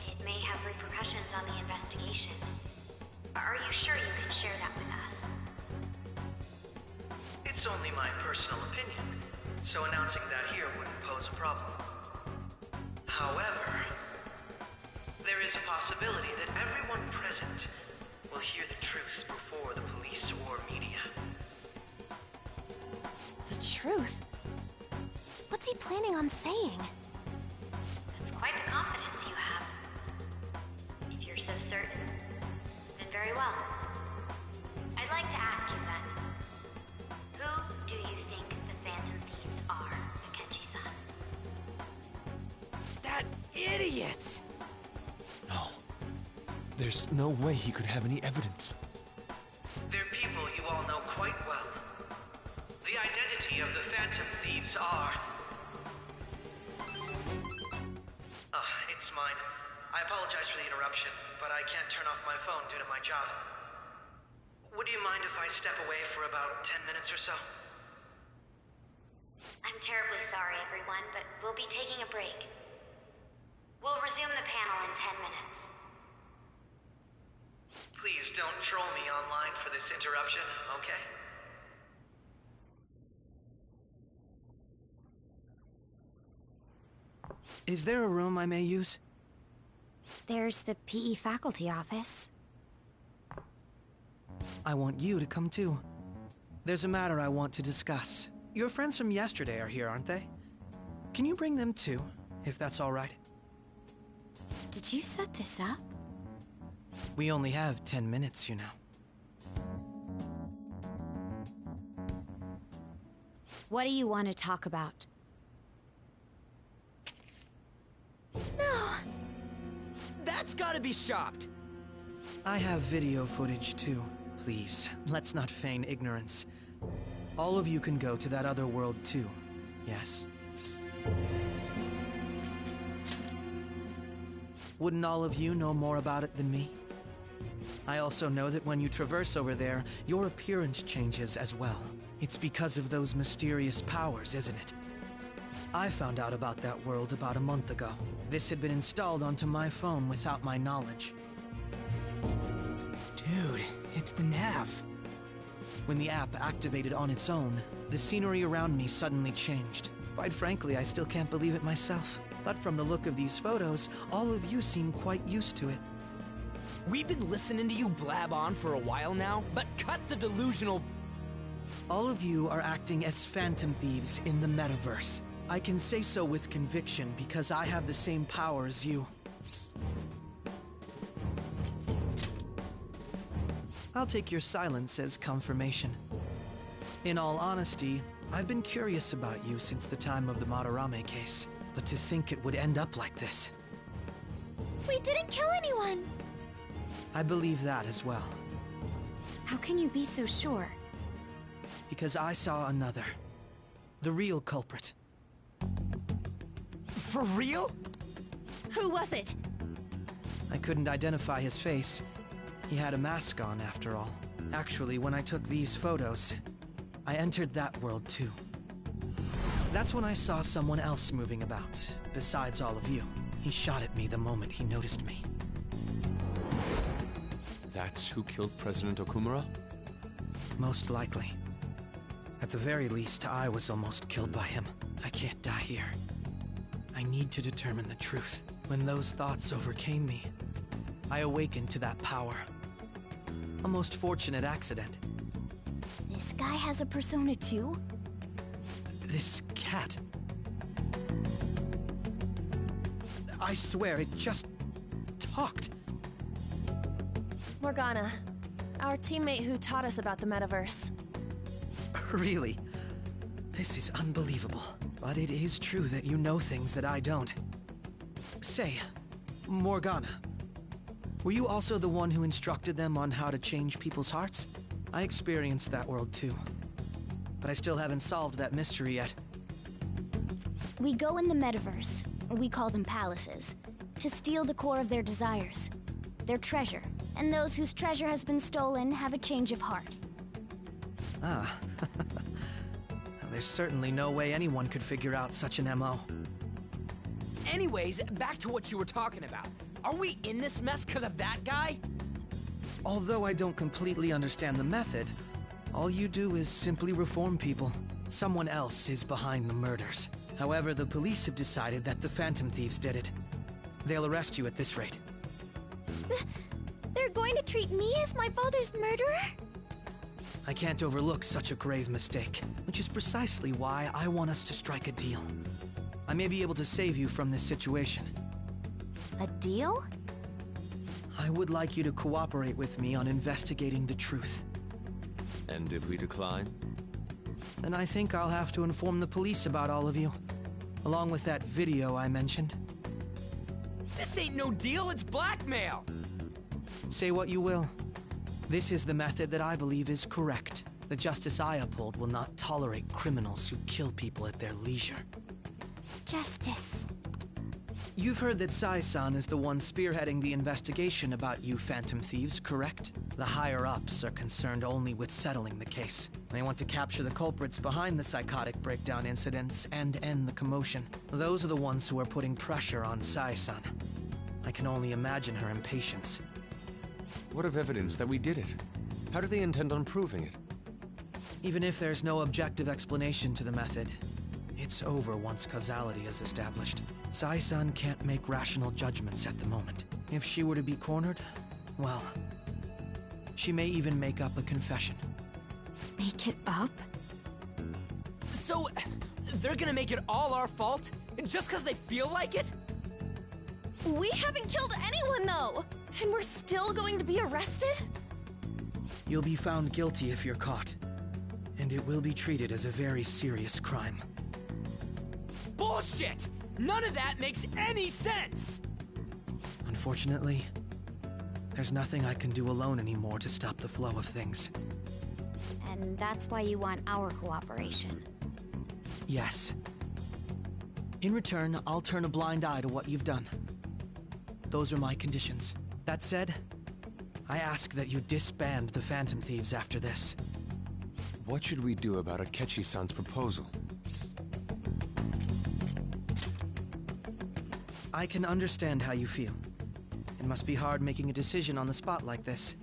It may have repercussions on the investigation. Are you sure you can share that with us? It's only my personal opinion, so announcing that here wouldn't pose a problem. However, there is a possibility that everyone present will hear the truth before the police or media. The truth? What's he planning on saying? That's quite the confidence you have. If you're so certain, then very well. I'd like to ask you then, who idiot! No. There's no way he could have any evidence. They're people you all know quite well. The identity of the Phantom Thieves are... it's mine. I apologize for the interruption, but I can't turn off my phone due to my job. Would you mind if I step away for about 10 minutes or so? I'm terribly sorry, everyone, but we'll be taking a break. We'll resume the panel in 10 minutes. Please don't troll me online for this interruption, okay? Is there a room I may use? There's the PE faculty office. I want you to come too. There's a matter I want to discuss. Your friends from yesterday are here, aren't they? Can you bring them too, if that's all right? Did you set this up? We only have 10 minutes, you know. What do you want to talk about? No! That's gotta be shopped! I have video footage too. Please, let's not feign ignorance. All of you can go to that other world too, yes? Wouldn't all of you know more about it than me? I also know that when you traverse over there, your appearance changes as well. It's because of those mysterious powers, isn't it? I found out about that world about a month ago. This had been installed onto my phone without my knowledge. Dude, it's the nav. When the app activated on its own, the scenery around me suddenly changed. Quite frankly, I still can't believe it myself. But from the look of these photos, all of you seem quite used to it. We've been listening to you blab on for a while now, but cut the delusional... All of you are acting as Phantom Thieves in the metaverse. I can say so with conviction because I have the same power as you. I'll take your silence as confirmation. In all honesty, I've been curious about you since the time of the Madarame case, but to think it would end up like this. We didn't kill anyone! I believe that as well. How can you be so sure? Because I saw another. The real culprit. For real? Who was it? I couldn't identify his face. He had a mask on, after all. Actually, when I took these photos, I entered that world too. That's when I saw someone else moving about, besides all of you. He shot at me the moment he noticed me. That's who killed President Okumura? Most likely. At the very least, I was almost killed by him. I can't die here. I need to determine the truth. When those thoughts overcame me, I awakened to that power. A most fortunate accident. This guy has a persona too? This cat. I swear, it just talked. Morgana, our teammate who taught us about the metaverse. Really? This is unbelievable. But it is true that you know things that I don't. Say, Morgana, were you also the one who instructed them on how to change people's hearts? I experienced that world too. But I still haven't solved that mystery yet. We go in the metaverse, we call them palaces, to steal the core of their desires, their treasure. And those whose treasure has been stolen have a change of heart. Ah. There's certainly no way anyone could figure out such an MO. Anyways, back to what you were talking about. Are we in this mess because of that guy? Although I don't completely understand the method, all you do is simply reform people. Someone else is behind the murders. However, the police have decided that the Phantom Thieves did it. They'll arrest you at this rate. They're going to treat me as my father's murderer? I can't overlook such a grave mistake, which is precisely why I want us to strike a deal. I may be able to save you from this situation. A deal? I would like you to cooperate with me on investigating the truth. And if we decline? Then I think I'll have to inform the police about all of you, along with that video I mentioned. This ain't no deal, it's blackmail! Say what you will. This is the method that I believe is correct. The justice I uphold will not tolerate criminals who kill people at their leisure. Justice. You've heard that Sai-san is the one spearheading the investigation about you Phantom Thieves, correct? The higher-ups are concerned only with settling the case. They want to capture the culprits behind the psychotic breakdown incidents and end the commotion. Those are the ones who are putting pressure on Sai-san. I can only imagine her impatience. What of evidence that we did it? How do they intend on proving it? Even if there's no objective explanation to the method, it's over once causality is established. Sai-san can't make rational judgments at the moment. If she were to be cornered, well, she may even make up a confession. Make it up? So, they're gonna make it all our fault? Just because they feel like it? We haven't killed anyone, though! And we're still going to be arrested? You'll be found guilty if you're caught. And it will be treated as a very serious crime. Bullshit! None of that makes any sense! Unfortunately, there's nothing I can do alone anymore to stop the flow of things. And that's why you want our cooperation. Yes. In return, I'll turn a blind eye to what you've done. Those are my conditions. That said, I ask that you disband the Phantom Thieves after this. What should we do about Akechi-san's proposal? I can understand how you feel. It must be hard making a decision on the spot like this.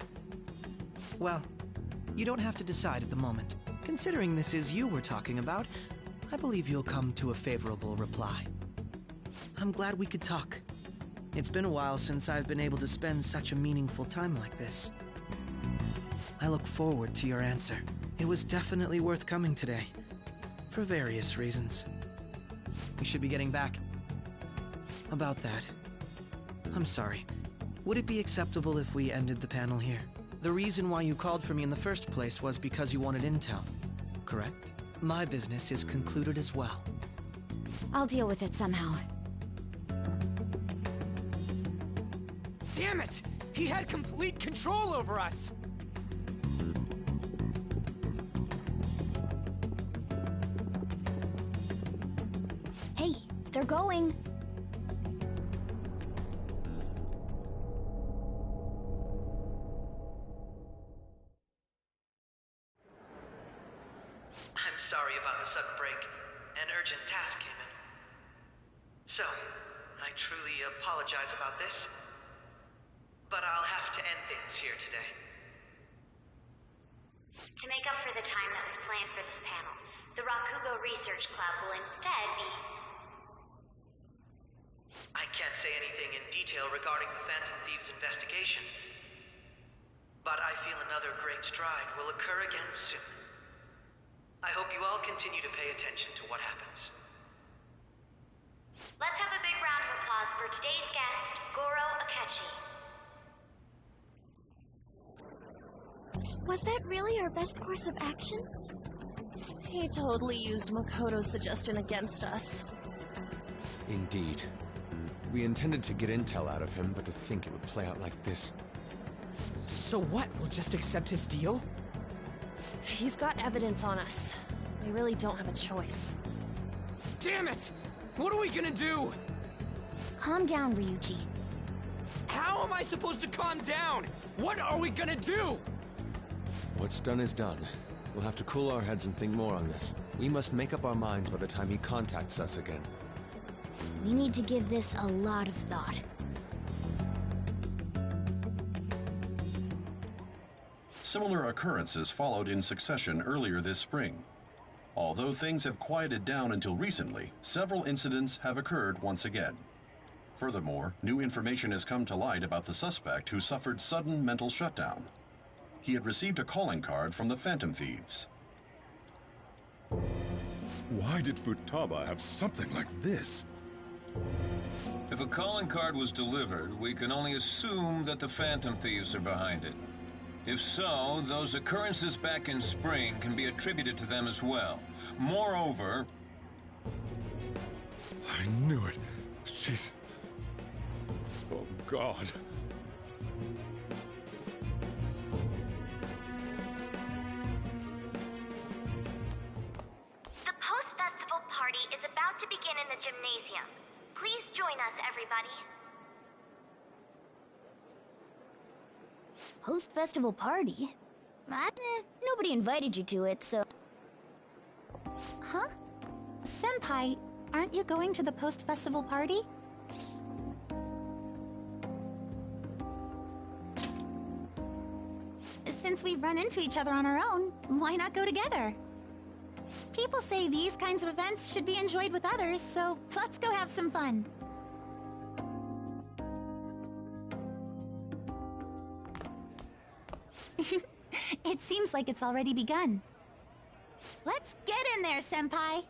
Well, you don't have to decide at the moment. Considering this is you we're talking about, I believe you'll come to a favorable reply. I'm glad we could talk. It's been a while since I've been able to spend such a meaningful time like this. I look forward to your answer. It was definitely worth coming today, for various reasons. We should be getting back. About that, I'm sorry. Would it be acceptable if we ended the panel here? The reason why you called for me in the first place was because you wanted intel, correct? My business is concluded as well. I'll deal with it somehow. Damn it! He had complete control over us! Hey, they're going. I'm sorry about the sudden break. An urgent task came in. So, I truly apologize about this. But I'll have to end things here today. To make up for the time that was planned for this panel, the Rakugo Research Club will instead be... I can't say anything in detail regarding the Phantom Thieves investigation. But I feel another great stride will occur again soon. I hope you all continue to pay attention to what happens. Let's have a big round of applause for today's guest, Goro Akechi. Was that really our best course of action? He totally used Makoto's suggestion against us. Indeed. We intended to get intel out of him, but to think it would play out like this. So what? We'll just accept his deal? He's got evidence on us. We really don't have a choice. Damn it! What are we gonna do? Calm down, Ryuji. How am I supposed to calm down? What are we gonna do? What's done is done. We'll have to cool our heads and think more on this. We must make up our minds by the time he contacts us again. We need to give this a lot of thought. Similar occurrences followed in succession earlier this spring. Although things have quieted down until recently, several incidents have occurred once again. Furthermore, new information has come to light about the suspect who suffered sudden mental shutdown. He had received a calling card from the Phantom Thieves. Why did Futaba have something like this? If a calling card was delivered, we can only assume that the Phantom Thieves are behind it. If so, those occurrences back in spring can be attributed to them as well. Moreover... I knew it. She's... God. The post-festival party is about to begin in the gymnasium. Please join us, everybody. Post-festival party? Nobody invited you to it, so... Huh? Senpai, aren't you going to the post-festival party? Since we've run into each other on our own, why not go together? People say these kinds of events should be enjoyed with others, so let's go have some fun. It seems like it's already begun. Let's get in there, Senpai!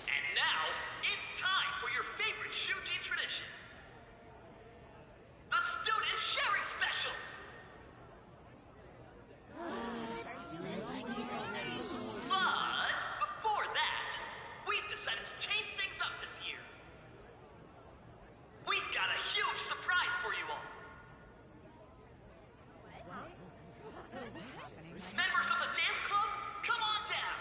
And now, it's time for your favorite Shuji tradition. The Student Sharing Special! But, before that, we've decided to change things up this year. We've got a huge surprise for you all. Members of the dance club, come on down!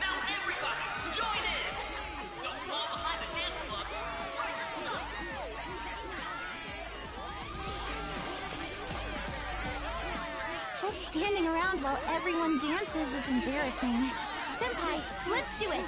Now everybody, join in! Don't fall behind the dance club. Find your stuff. Just standing around while everyone dances is embarrassing. Senpai, let's do it!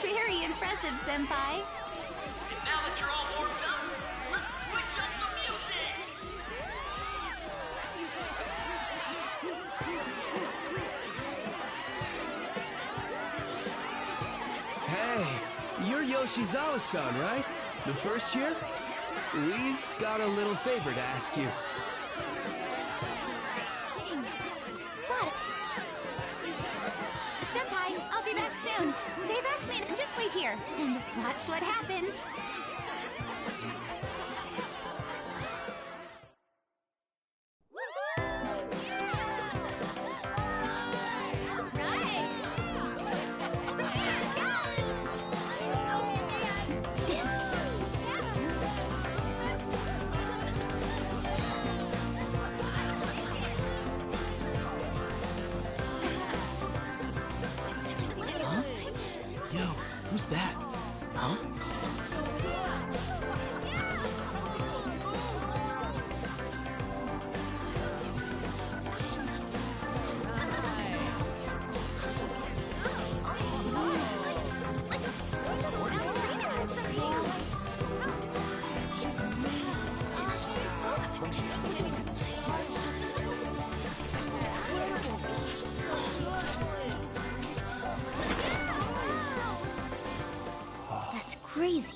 Very impressive, Senpai. And now that you're all warmed up, let's switch up the music! Hey, you're Yoshizawa-san, right? The first year? We've got a little favor to ask you. Senpai, I'll be back soon. They've asked me to just wait here and watch what happens. Who's that? Huh? That's crazy.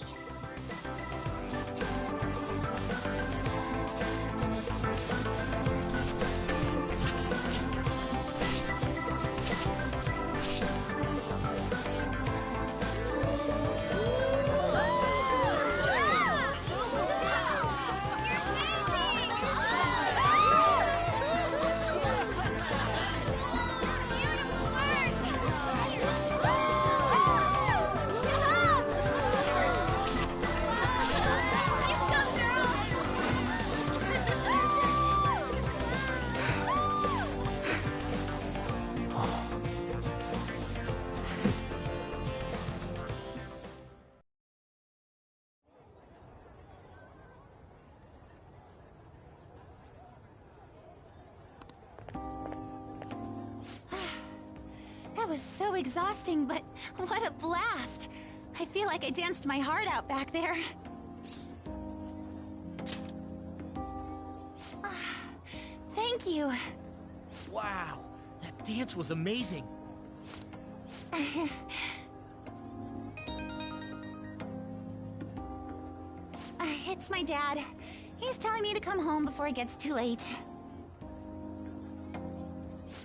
That was so exhausting, but what a blast! I feel like I danced my heart out back there. you. Wow, that dance was amazing. It's my dad. He's telling me to come home before it gets too late.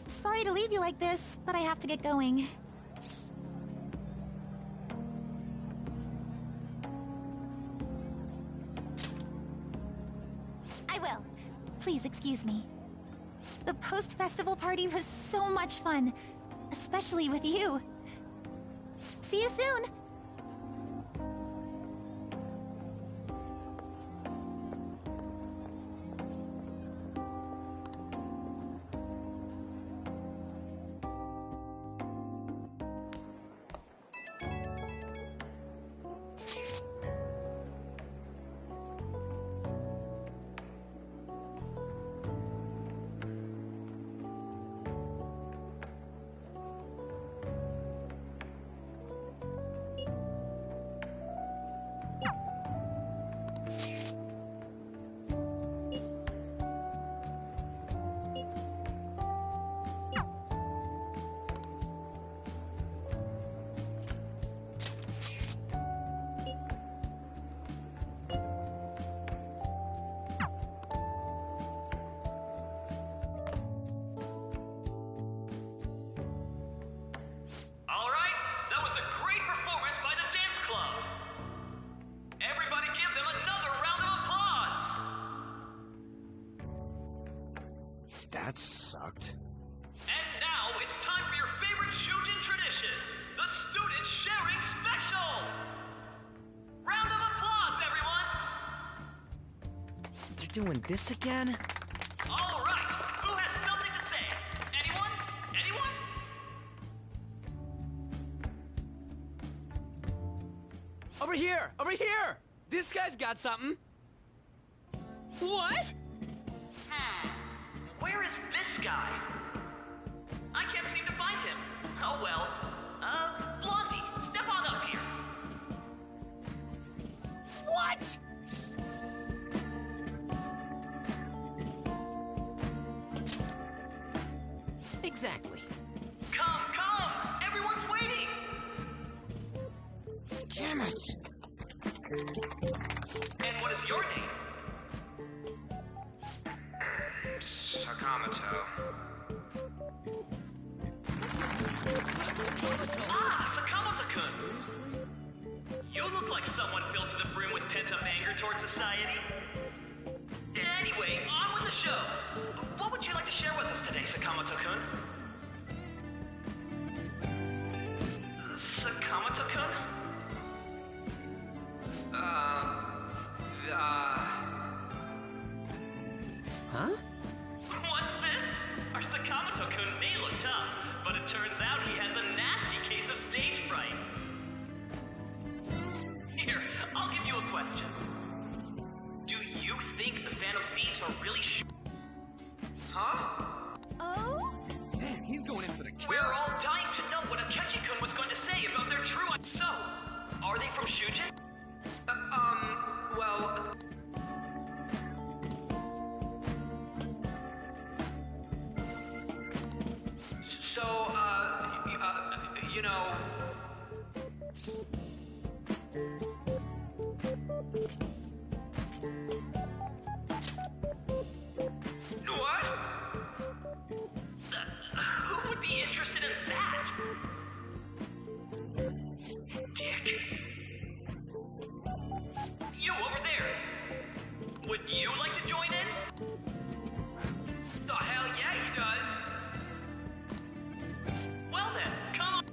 Sorry to leave you like this, but I have to get going. I will. Please excuse me. The post-festival party was so much fun, especially with you. See you soon! That sucked. And now it's time for your favorite Shujin tradition, the Student Sharing Special! Round of applause, everyone! They're doing this again? All right, who has something to say? Anyone? Anyone? Over here! Over here! This guy's got something. What? Where is this guy? I can't seem to find him. Oh well. Blondie, step on up here. What? Exactly. Come! Everyone's waiting! Damn it! And what is your name? Sakamoto. Sakamoto-kun! You look like someone filled to the brim with pent-up anger towards society. Anyway, on with the show. What would you like to share with us today, Sakamoto-kun? Sakamoto-kun? Huh? What's this? Our Sakamoto-kun may look tough, but it turns out he has a nasty case of stage fright. Here, I'll give you a question. Do you think the Phantom Thieves are really Huh? Oh? Man, he's going in for the kill. We're all dying to know what Akechi-kun was going to say about their true... So, are they from Shujin? Well... So, you know... What? Who would be interested in that? Dick. You over there. Would you like to join in? The hell yeah, he does! Well then, come on.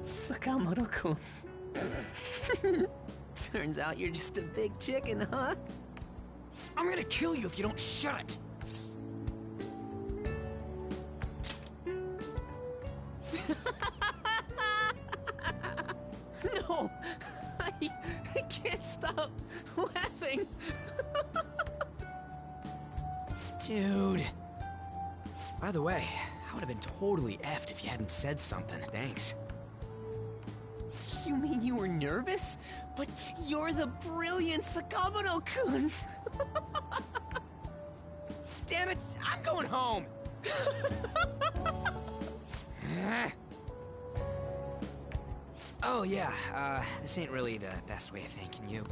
Sakamoto-kun. Turns out you're just a big chicken, huh? I'm gonna kill you if you don't shut it! No! I can't stop laughing! Dude. By the way, I would have been totally effed if you hadn't said something. Thanks. You mean you were nervous? But you're the brilliant Sakamoto-kun! Damn it! I'm going home! Oh yeah, this ain't really the best way of thanking you.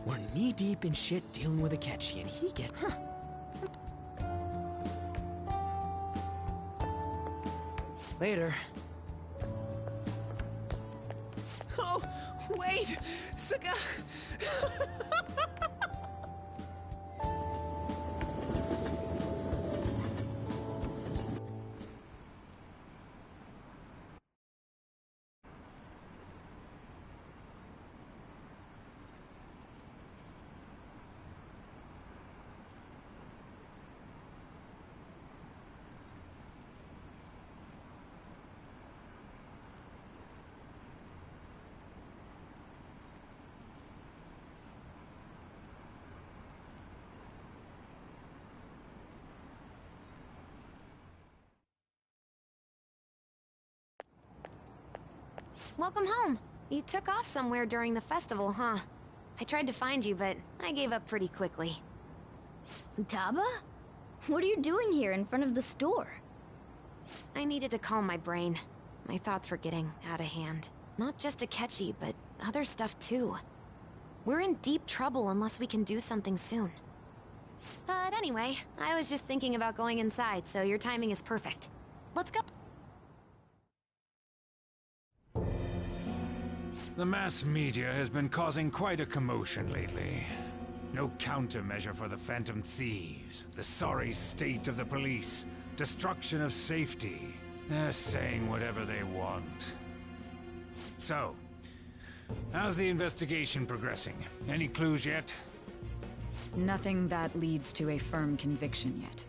We're knee-deep in shit dealing with Akechi, and he gets... Later. Oh, wait! Saka... Welcome home. You took off somewhere during the festival, huh? I tried to find you, but I gave up pretty quickly. Taba? What are you doing here in front of the store? I needed to calm my brain. My thoughts were getting out of hand. Not just Akechi, but other stuff too. We're in deep trouble unless we can do something soon. But anyway, I was just thinking about going inside, so your timing is perfect. Let's go. The mass media has been causing quite a commotion lately. No countermeasure for the Phantom Thieves, the sorry state of the police, destruction of safety. They're saying whatever they want. So, how's the investigation progressing? Any clues yet? Nothing that leads to a firm conviction yet.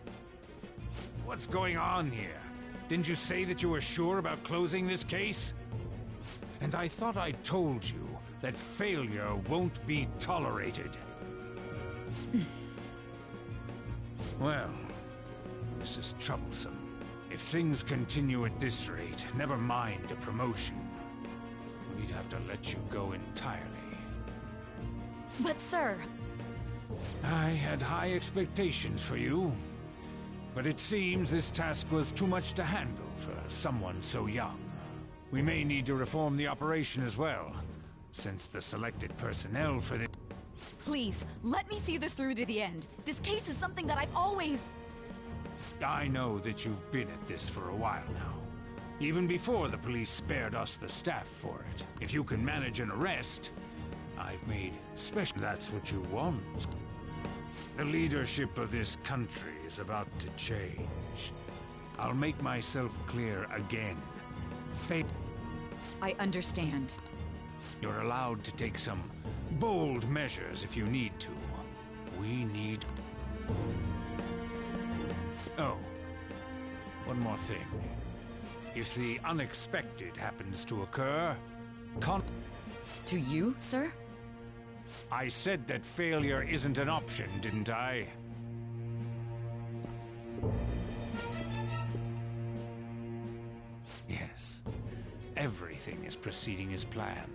What's going on here? Didn't you say that you were sure about closing this case? And I thought I told you that failure won't be tolerated. Well, this is troublesome. If things continue at this rate, never mind a promotion. We'd have to let you go entirely. But sir... I had high expectations for you. But it seems this task was too much to handle for someone so young. We may need to reform the operation as well, since the selected personnel for this... Please, let me see this through to the end. This case is something that I've always... I know that you've been at this for a while now. Even before the police spared us the staff for it. If you can manage an arrest, I've made special... That's what you want. The leadership of this country is about to change. I'll make myself clear again. I understand. You're allowed to take some bold measures if you need to. We need... Oh, one more thing. If the unexpected happens to occur, To you, sir? I said that failure isn't an option, didn't I? Yes. Everything is proceeding as planned.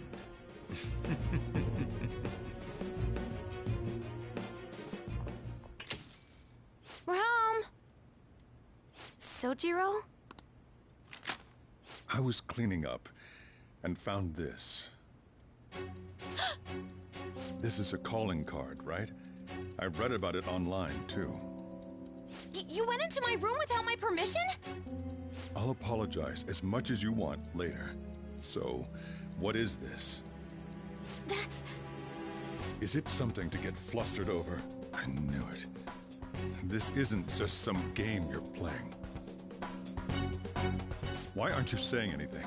We're home! Sojiro? I was cleaning up and found this. This is a calling card, right? I read about it online, too. You went into my room without my permission? I'll apologize as much as you want later. So, what is this? That's... Is it something to get flustered over? I knew it. This isn't just some game you're playing. Why aren't you saying anything?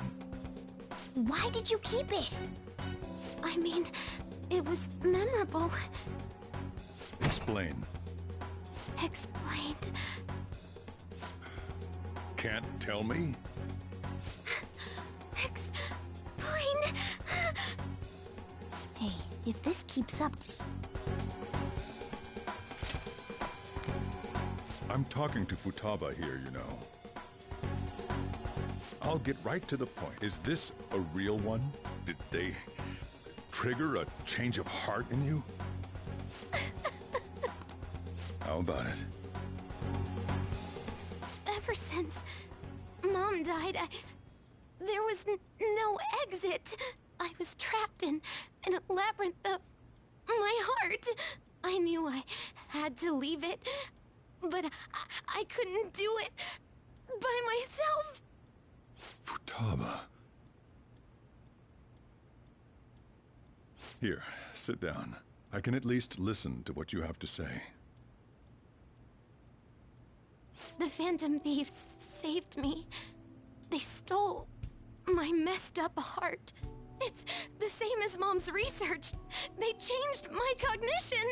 Why did you keep it? I mean, it was memorable. Explain. Explain. Can't tell me? Explain. Hey, if this keeps up... I'm talking to Futaba here, you know. I'll get right to the point. Is this a real one? Did they trigger a change of heart in you? How about it? Ever since Mom died, there was no exit. I was trapped in a labyrinth of my heart. I knew I had to leave it, but I couldn't do it by myself. Futaba. Here, sit down. I can at least listen to what you have to say. The Phantom Thieves saved me. They stole my messed up heart. It's the same as Mom's research. They changed my cognition.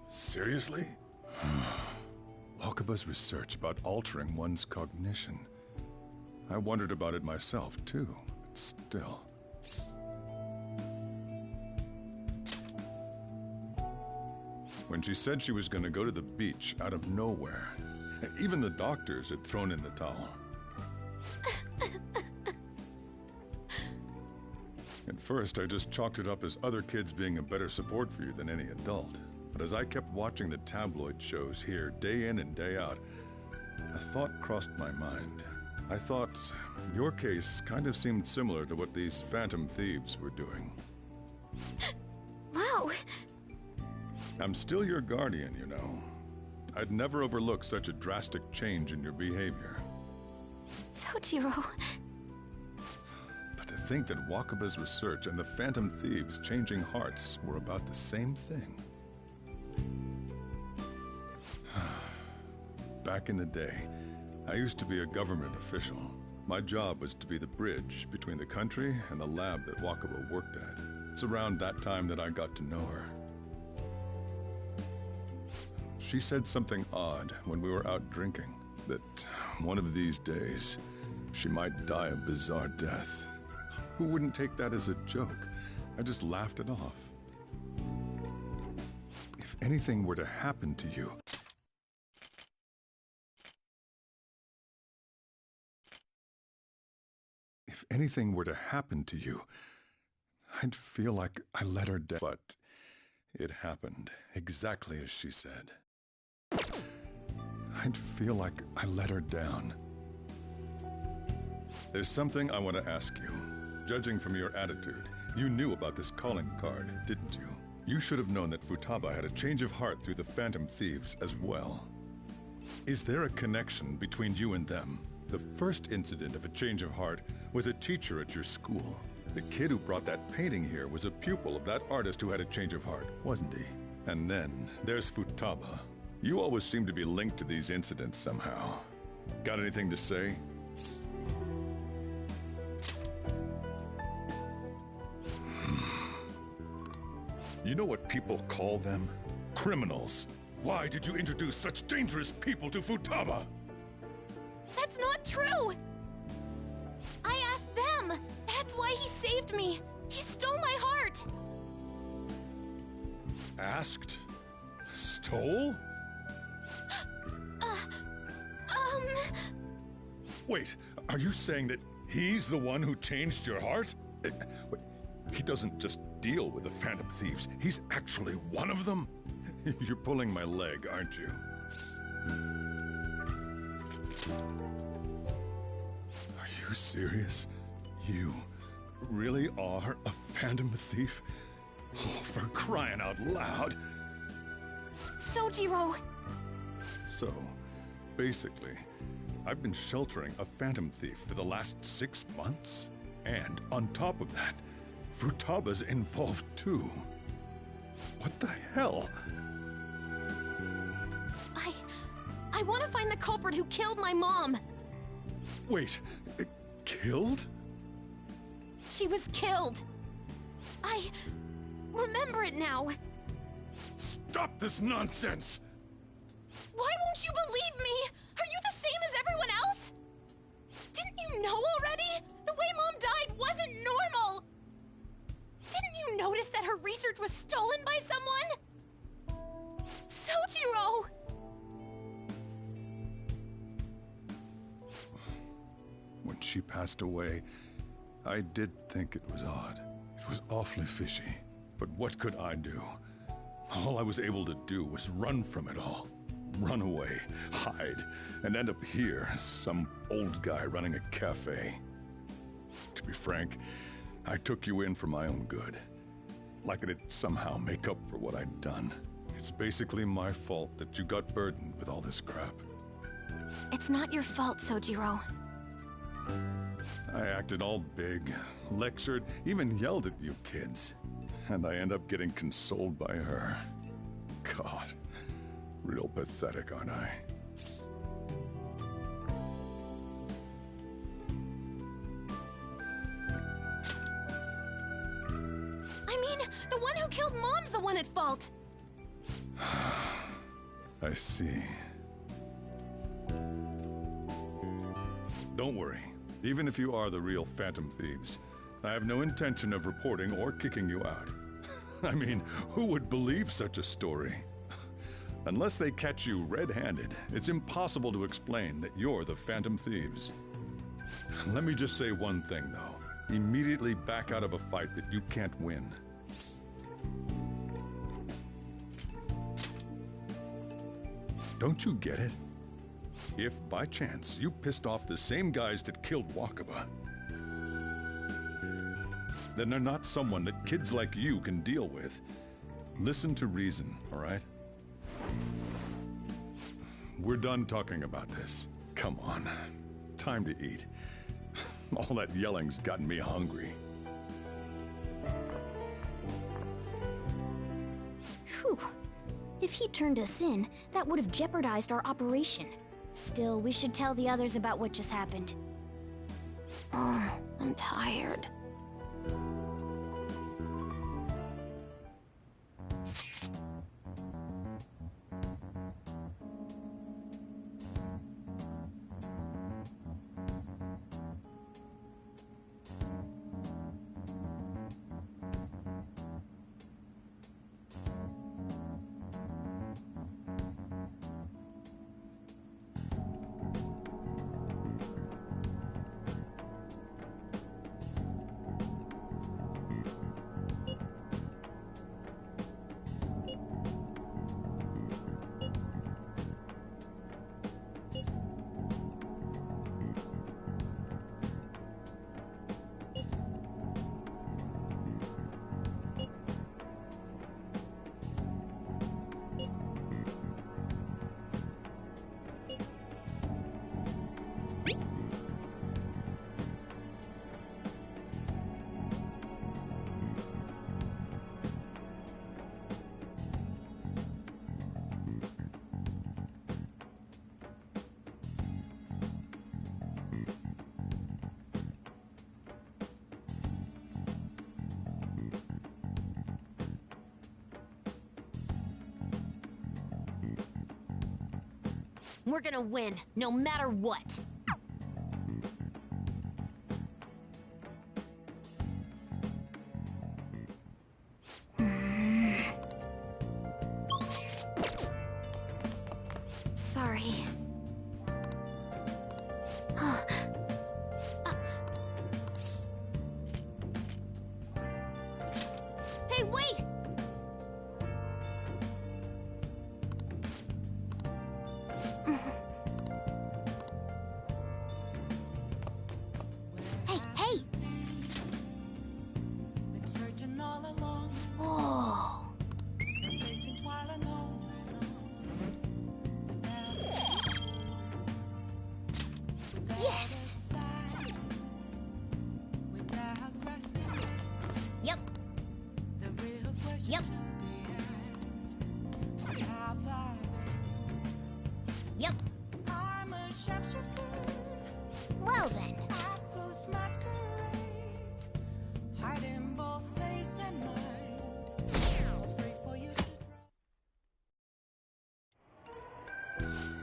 Seriously? Wakaba's research about altering one's cognition. I wondered about it myself, too, but still. When she said she was going to go to the beach out of nowhere, even the doctors had thrown in the towel. At first, I just chalked it up as other kids being a better support for you than any adult. But as I kept watching the tabloid shows here, day in and day out, a thought crossed my mind. I thought your case kind of seemed similar to what these Phantom Thieves were doing. Wow. I'm still your guardian, you know. I'd never overlook such a drastic change in your behavior. Sojiro. But to think that Wakaba's research and the Phantom Thieves changing hearts were about the same thing. Back in the day, I used to be a government official. My job was to be the bridge between the country and the lab that Wakaba worked at. It's around that time that I got to know her. She said something odd when we were out drinking, that one of these days, she might die a bizarre death. Who wouldn't take that as a joke? I just laughed it off. If anything were to happen to you... If anything were to happen to you, I'd feel like I let her down. But it happened exactly as she said. I'd feel like I let her down. There's something I want to ask you. Judging from your attitude, you knew about this calling card, didn't you? You should have known that Futaba had a change of heart through the Phantom Thieves as well. Is there a connection between you and them? The first incident of a change of heart was a teacher at your school. The kid who brought that painting here was a pupil of that artist who had a change of heart, wasn't he? And then there's Futaba. You always seem to be linked to these incidents somehow. Got anything to say? You know what people call them? Criminals. Why did you introduce such dangerous people to Futaba? That's not true! I asked them! That's why he saved me! He stole my heart! Asked? Stole? Wait, are you saying that he's the one who changed your heart? He doesn't just deal with the Phantom Thieves, he's actually one of them? You're pulling my leg, aren't you? Are you serious? You really are a Phantom Thief? Oh, for crying out loud! Sojiro! So, basically, I've been sheltering a Phantom Thief for the last 6 months? And on top of that, Futaba's involved too. What the hell? I want to find the culprit who killed my mom. Wait, killed? She was killed. I remember it now. Stop this nonsense! Why won't you believe me? Are you the same as everyone else? Didn't you know already? The way Mom died wasn't normal. Didn't you notice that her research was stolen by someone? Sojiro! When she passed away, I did think it was odd. It was awfully fishy. But what could I do? All I was able to do was run from it all. Run away, hide, and end up here as some old guy running a cafe. To be frank, I took you in for my own good. Like it'd somehow make up for what I'd done. It's basically my fault that you got burdened with all this crap. It's not your fault, Sojiro. I acted all big, lectured, even yelled at you kids. And I end up getting consoled by her. God, real pathetic, aren't I? I mean, the one who killed Mom's the one at fault. I see. Don't worry. Even if you are the real Phantom Thieves, I have no intention of reporting or kicking you out. I mean, who would believe such a story? Unless they catch you red-handed, it's impossible to explain that you're the Phantom Thieves. Let me just say one thing, though. Immediately back out of a fight that you can't win. Don't you get it? If, by chance, you pissed off the same guys that killed Wakaba, then they're not someone that kids like you can deal with. Listen to reason, all right? We're done talking about this. Come on. Time to eat. All that yelling's gotten me hungry. Whew. If he turned us in, that would have jeopardized our operation. Still, we should tell the others about what just happened. Oh, I'm tired. We're gonna win, no matter what. Sorry. Hey, wait! Yep. Yep. Well then.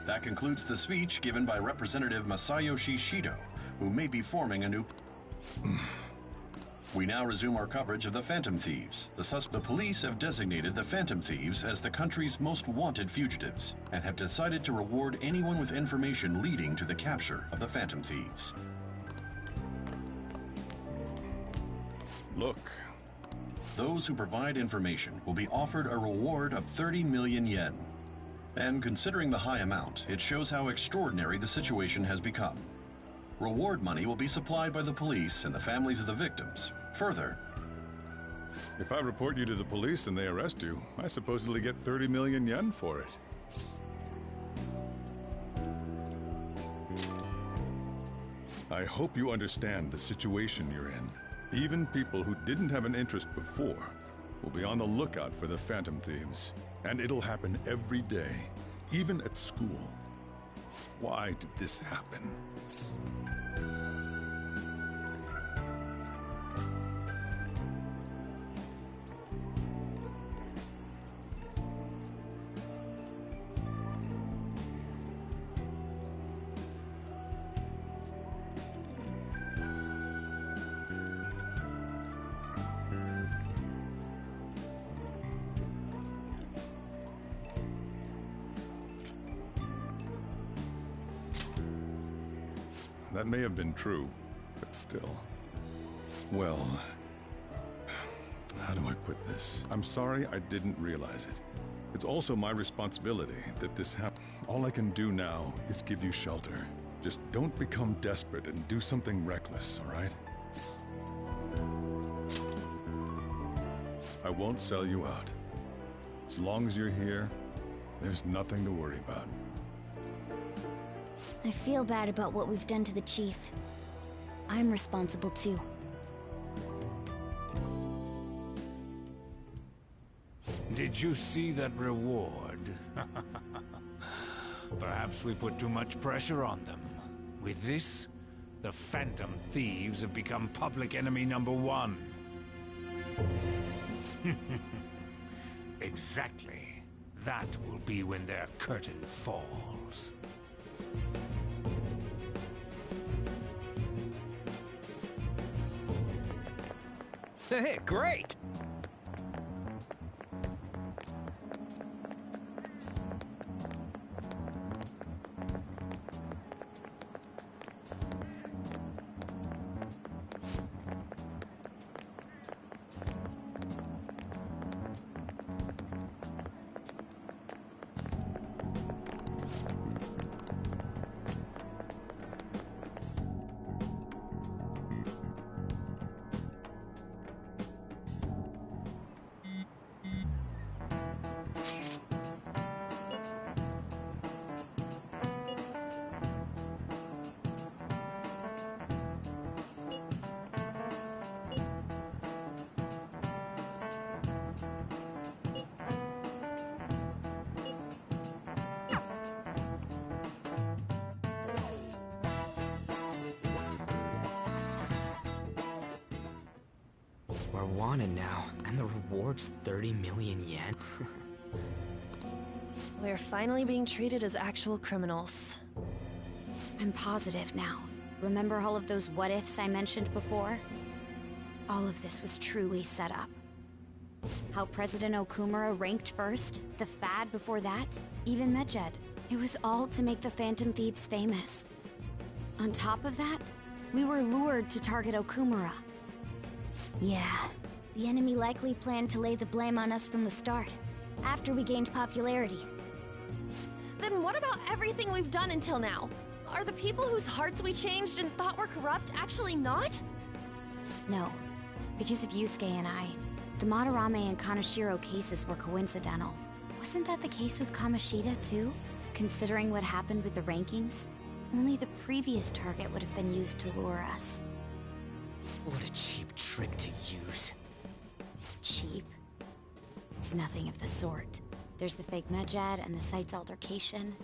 That concludes the speech given by Representative Masayoshi Shido, who may be forming a new... We now resume our coverage of the Phantom Thieves. The police have designated the Phantom Thieves as the country's most wanted fugitives, and have decided to reward anyone with information leading to the capture of the Phantom Thieves. Look. Those who provide information will be offered a reward of 30 million yen. And considering the high amount, it shows how extraordinary the situation has become. Reward money will be supplied by the police and the families of the victims. Further, if I report you to the police and they arrest you, I supposedly get 30 million yen for it. I hope you understand the situation you're in. Even people who didn't have an interest before will be on the lookout for the Phantom Thieves. And it'll happen every day, even at school. Why did this happen? That may have been true, but still. Well, how do I put this? I'm sorry I didn't realize it. It's also my responsibility that this happened. All I can do now is give you shelter. Just don't become desperate and do something reckless, all right? I won't sell you out. As long as you're here, there's nothing to worry about. I feel bad about what we've done to the chief. I'm responsible too. Did you see that reward? Perhaps we put too much pressure on them. With this, the Phantom Thieves have become public enemy #1. Exactly. That will be when their curtain falls. Hey, great! We're wanted now, and the reward's 30 million yen. We're finally being treated as actual criminals. I'm positive now. Remember all of those what-ifs I mentioned before? All of this was truly set up. How President Okumura ranked first, the Fad before that, even Medjed. It was all to make the Phantom Thieves famous. On top of that, we were lured to target Okumura. Yeah, the enemy likely planned to lay the blame on us from the start, after we gained popularity. Then what about everything we've done until now? Are the people whose hearts we changed and thought were corrupt actually not? No, because of Yusuke and I, the Madarame and Kaneshiro cases were coincidental. Wasn't that the case with Kamoshida too? Considering what happened with the rankings, only the previous target would have been used to lure us. What a cheap trick to use. Cheap? nothing of the sort. There's the fake Medjad and the site's altercation.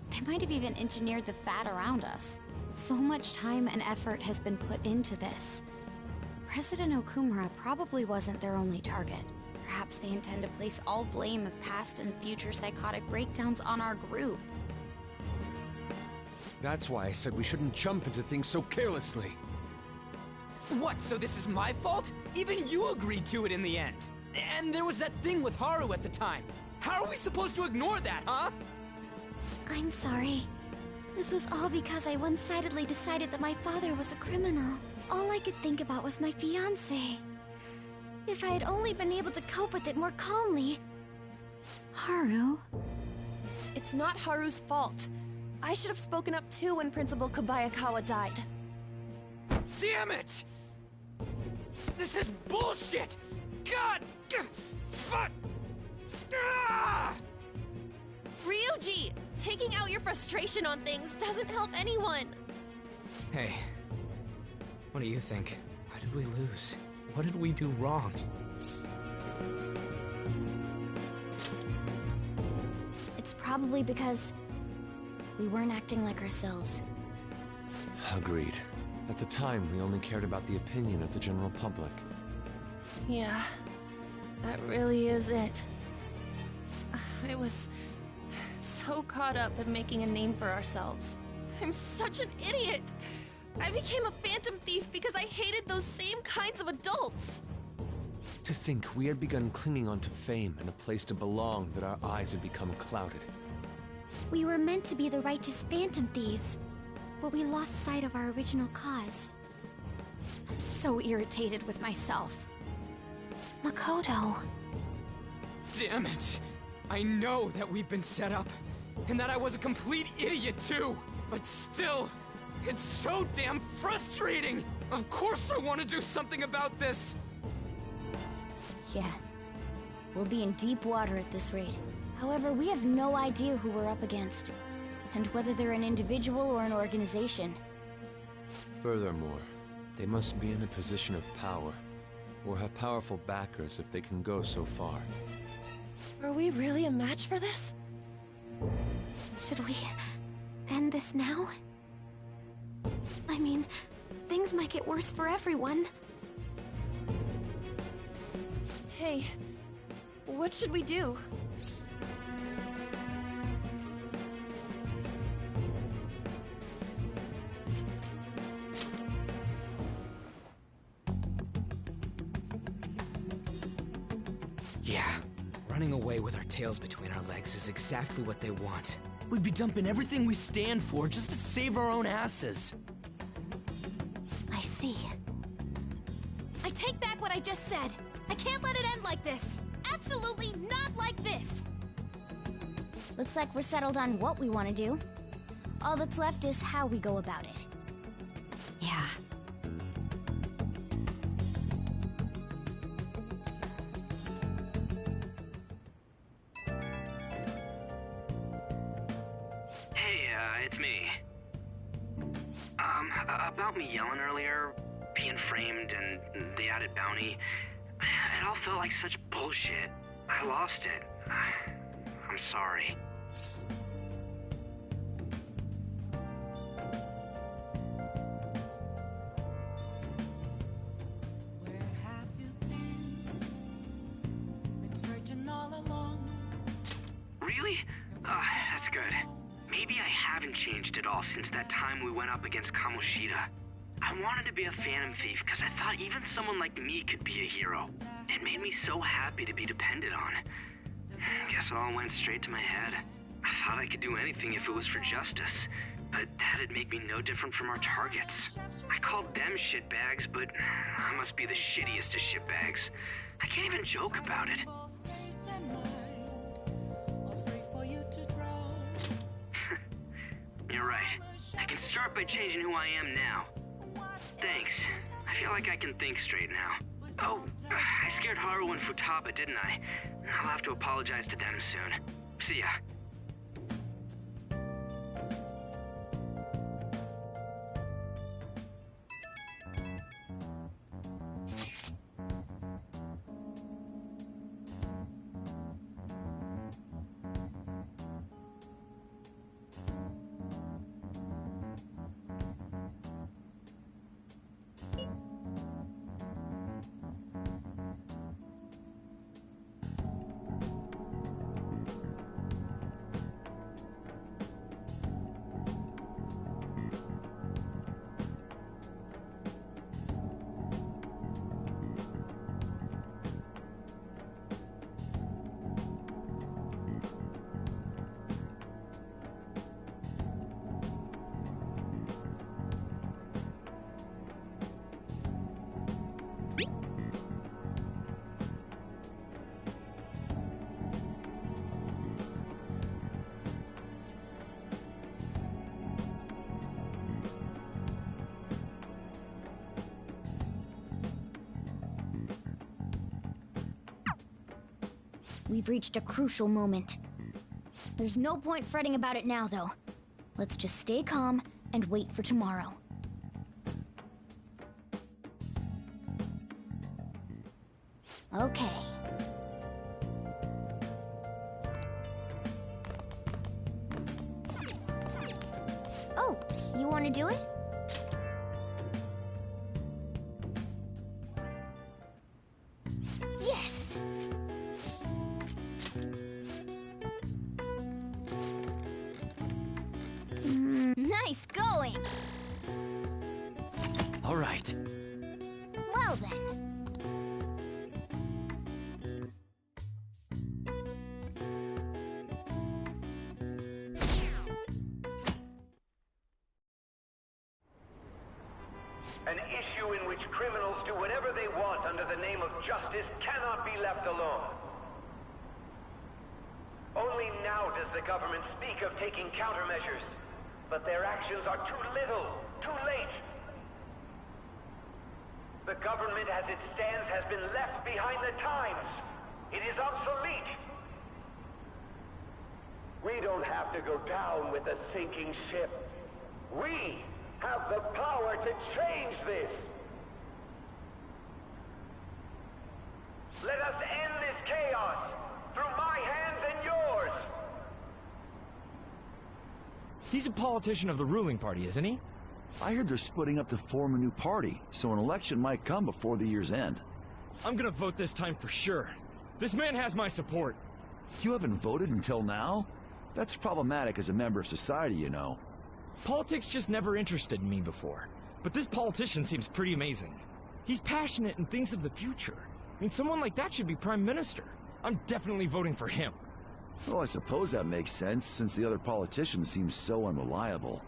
They might have even engineered the fat around us. So much time and effort has been put into this. President Okumura probably wasn't their only target. Perhaps they intend to place all blame of past and future psychotic breakdowns on our group. That's why I said we shouldn't jump into things so carelessly. What, so this is my fault? Even you agreed to it in the end. And there was that thing with Haru at the time. How are we supposed to ignore that, huh? I'm sorry. This was all because I one-sidedly decided that my father was a criminal. All I could think about was my fiancé. If I had only been able to cope with it more calmly... Haru? It's not Haru's fault. I should have spoken up too when Principal Kobayakawa died. Damn it! This is bullshit! God! Fuck! Ah! Ryuji! Taking out your frustration on things doesn't help anyone! Hey, what do you think? Why did we lose? What did we do wrong? It's probably because we weren't acting like ourselves. Agreed. At the time, we only cared about the opinion of the general public. Yeah, that really is it. I was so caught up in making a name for ourselves. I'm such an idiot! I became a phantom thief because I hated those same kinds of adults! To think we had begun clinging onto fame and a place to belong, that our eyes had become clouded. We were meant to be the righteous phantom thieves, but we lost sight of our original cause. I'm so irritated with myself. Makoto. Damn it! I know that we've been set up, and that I was a complete idiot too! But still, it's so damn frustrating! Of course I want to do something about this! Yeah. We'll be in deep water at this rate. However, we have no idea who we're up against, and whether they're an individual or an organization. Furthermore, they must be in a position of power, or have powerful backers if they can go so far. Are we really a match for this? Should we end this now? I mean, things might get worse for everyone. Hey, what should we do? Yeah, running away with our tails between our legs is exactly what they want. We'd be dumping everything we stand for just to save our own asses. I see. I take back what I just said. I can't let it end like this. Absolutely not like this. Looks like we're settled on what we want to do. All that's left is how we go about it. Yeah. Hey, it's me. About me yelling earlier, being framed, and the added bounty, it all felt like such bullshit. I lost it. I'm sorry. Really? That's good. Maybe I haven't changed at all since that time we went up against Kamoshida. I wanted to be a phantom thief because I thought even someone like me could be a hero. It made me so happy to be depended on. Guess it all went straight to my head. I thought I could do anything if it was for justice, but that'd make me no different from our targets. I called them shitbags, but I must be the shittiest of shitbags. I can't even joke about it. You're right. I can start by changing who I am now. Thanks. I feel like I can think straight now. Oh, I scared Haru and Futaba, didn't I? I'll have to apologize to them soon. See ya. We've reached a crucial moment. There's no point fretting about it now, though. Let's just stay calm and wait for tomorrow. Okay. Oh, you want to do it? Yes! Nice going! All right. Well then. An issue in which criminals do whatever they want under the name of justice cannot be left alone. Only now does the government speak of taking countermeasures, but their actions are too little, too late. The government as it stands has been left behind the times. It is obsolete. We don't have to go down with a sinking ship. We have the power to change this. Let us end this chaos through my hands and yours. He's a politician of the ruling party, isn't he? I heard they're splitting up to form a new party, so an election might come before the year's end. I'm gonna vote this time for sure. This man has my support. You haven't voted until now? That's problematic as a member of society, you know. Politics just never interested me before. But this politician seems pretty amazing. He's passionate and thinks of the future. I mean, someone like that should be prime minister. I'm definitely voting for him. Well, I suppose that makes sense, since the other politicians seem so unreliable.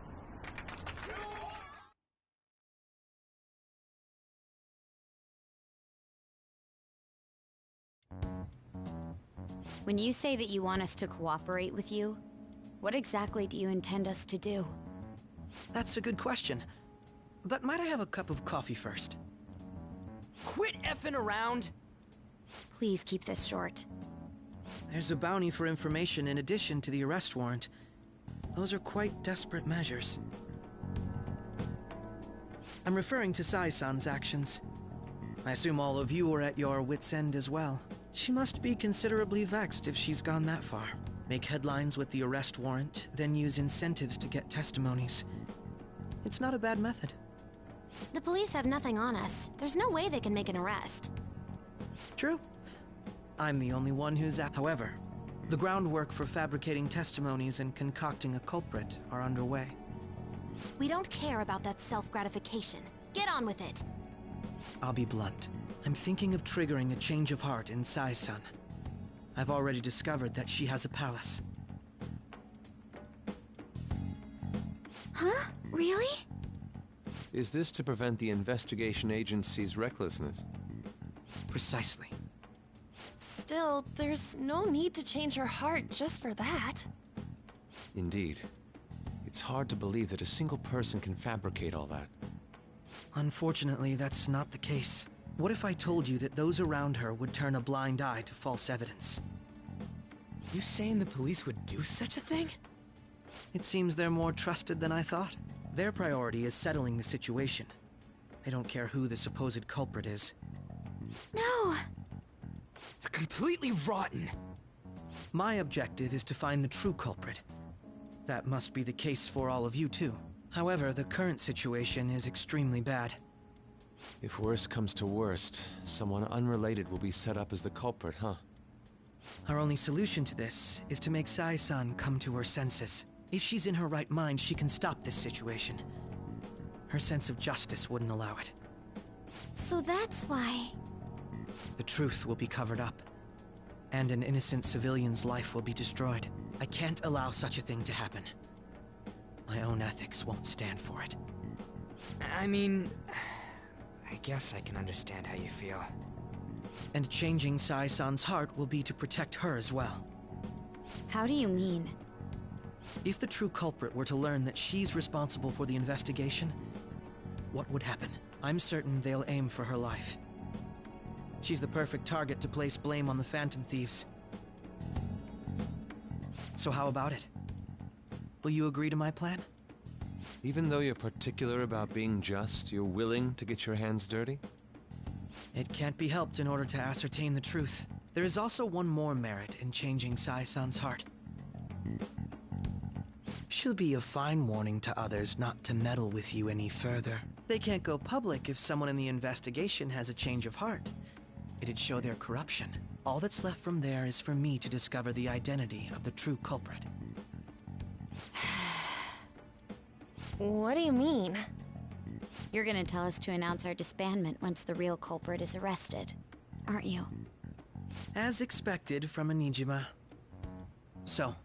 When you say that you want us to cooperate with you, what exactly do you intend us to do? That's a good question. But might I have a cup of coffee first? Quit effing around! Please keep this short. There's a bounty for information in addition to the arrest warrant. Those are quite desperate measures. I'm referring to Sai-san's actions. I assume all of you are at your wits' end as well. She must be considerably vexed if she's gone that far. Make headlines with the arrest warrant, then use incentives to get testimonies. It's not a bad method. The police have nothing on us. There's no way they can make an arrest. True. I'm the only one who's at. However, the groundwork for fabricating testimonies and concocting a culprit are underway. We don't care about that self-gratification. Get on with it. I'll be blunt. I'm thinking of triggering a change of heart in Sai-san. I've already discovered that she has a palace. Huh? Really? Is this to prevent the investigation agency's recklessness? Precisely. Still, there's no need to change her heart just for that. Indeed. It's hard to believe that a single person can fabricate all that. Unfortunately, that's not the case. What if I told you that those around her would turn a blind eye to false evidence? You saying the police would do such a thing? It seems they're more trusted than I thought. Their priority is settling the situation. They don't care who the supposed culprit is. No! They're completely rotten! My objective is to find the true culprit. That must be the case for all of you too. However, the current situation is extremely bad. If worst comes to worst, someone unrelated will be set up as the culprit, huh? Our only solution to this is to make Sai-san come to her senses. If she's in her right mind, she can stop this situation. Her sense of justice wouldn't allow it. So that's why... The truth will be covered up, and an innocent civilian's life will be destroyed. I can't allow such a thing to happen. My own ethics won't stand for it. I mean... I guess I can understand how you feel. And changing Sai-san's heart will be to protect her as well. How do you mean? If the true culprit were to learn that she's responsible for the investigation, what would happen? I'm certain they'll aim for her life. She's the perfect target to place blame on the Phantom Thieves. So how about it? Will you agree to my plan? Even though you're particular about being just, you're willing to get your hands dirty? It can't be helped in order to ascertain the truth. There is also one more merit in changing Sai-san's heart. She'll be a fine warning to others not to meddle with you any further. They can't go public if someone in the investigation has a change of heart. It'd show their corruption. All that's left from there is for me to discover the identity of the true culprit. What do you mean? You're gonna tell us to announce our disbandment once the real culprit is arrested, aren't you? As expected from a Nijima. So,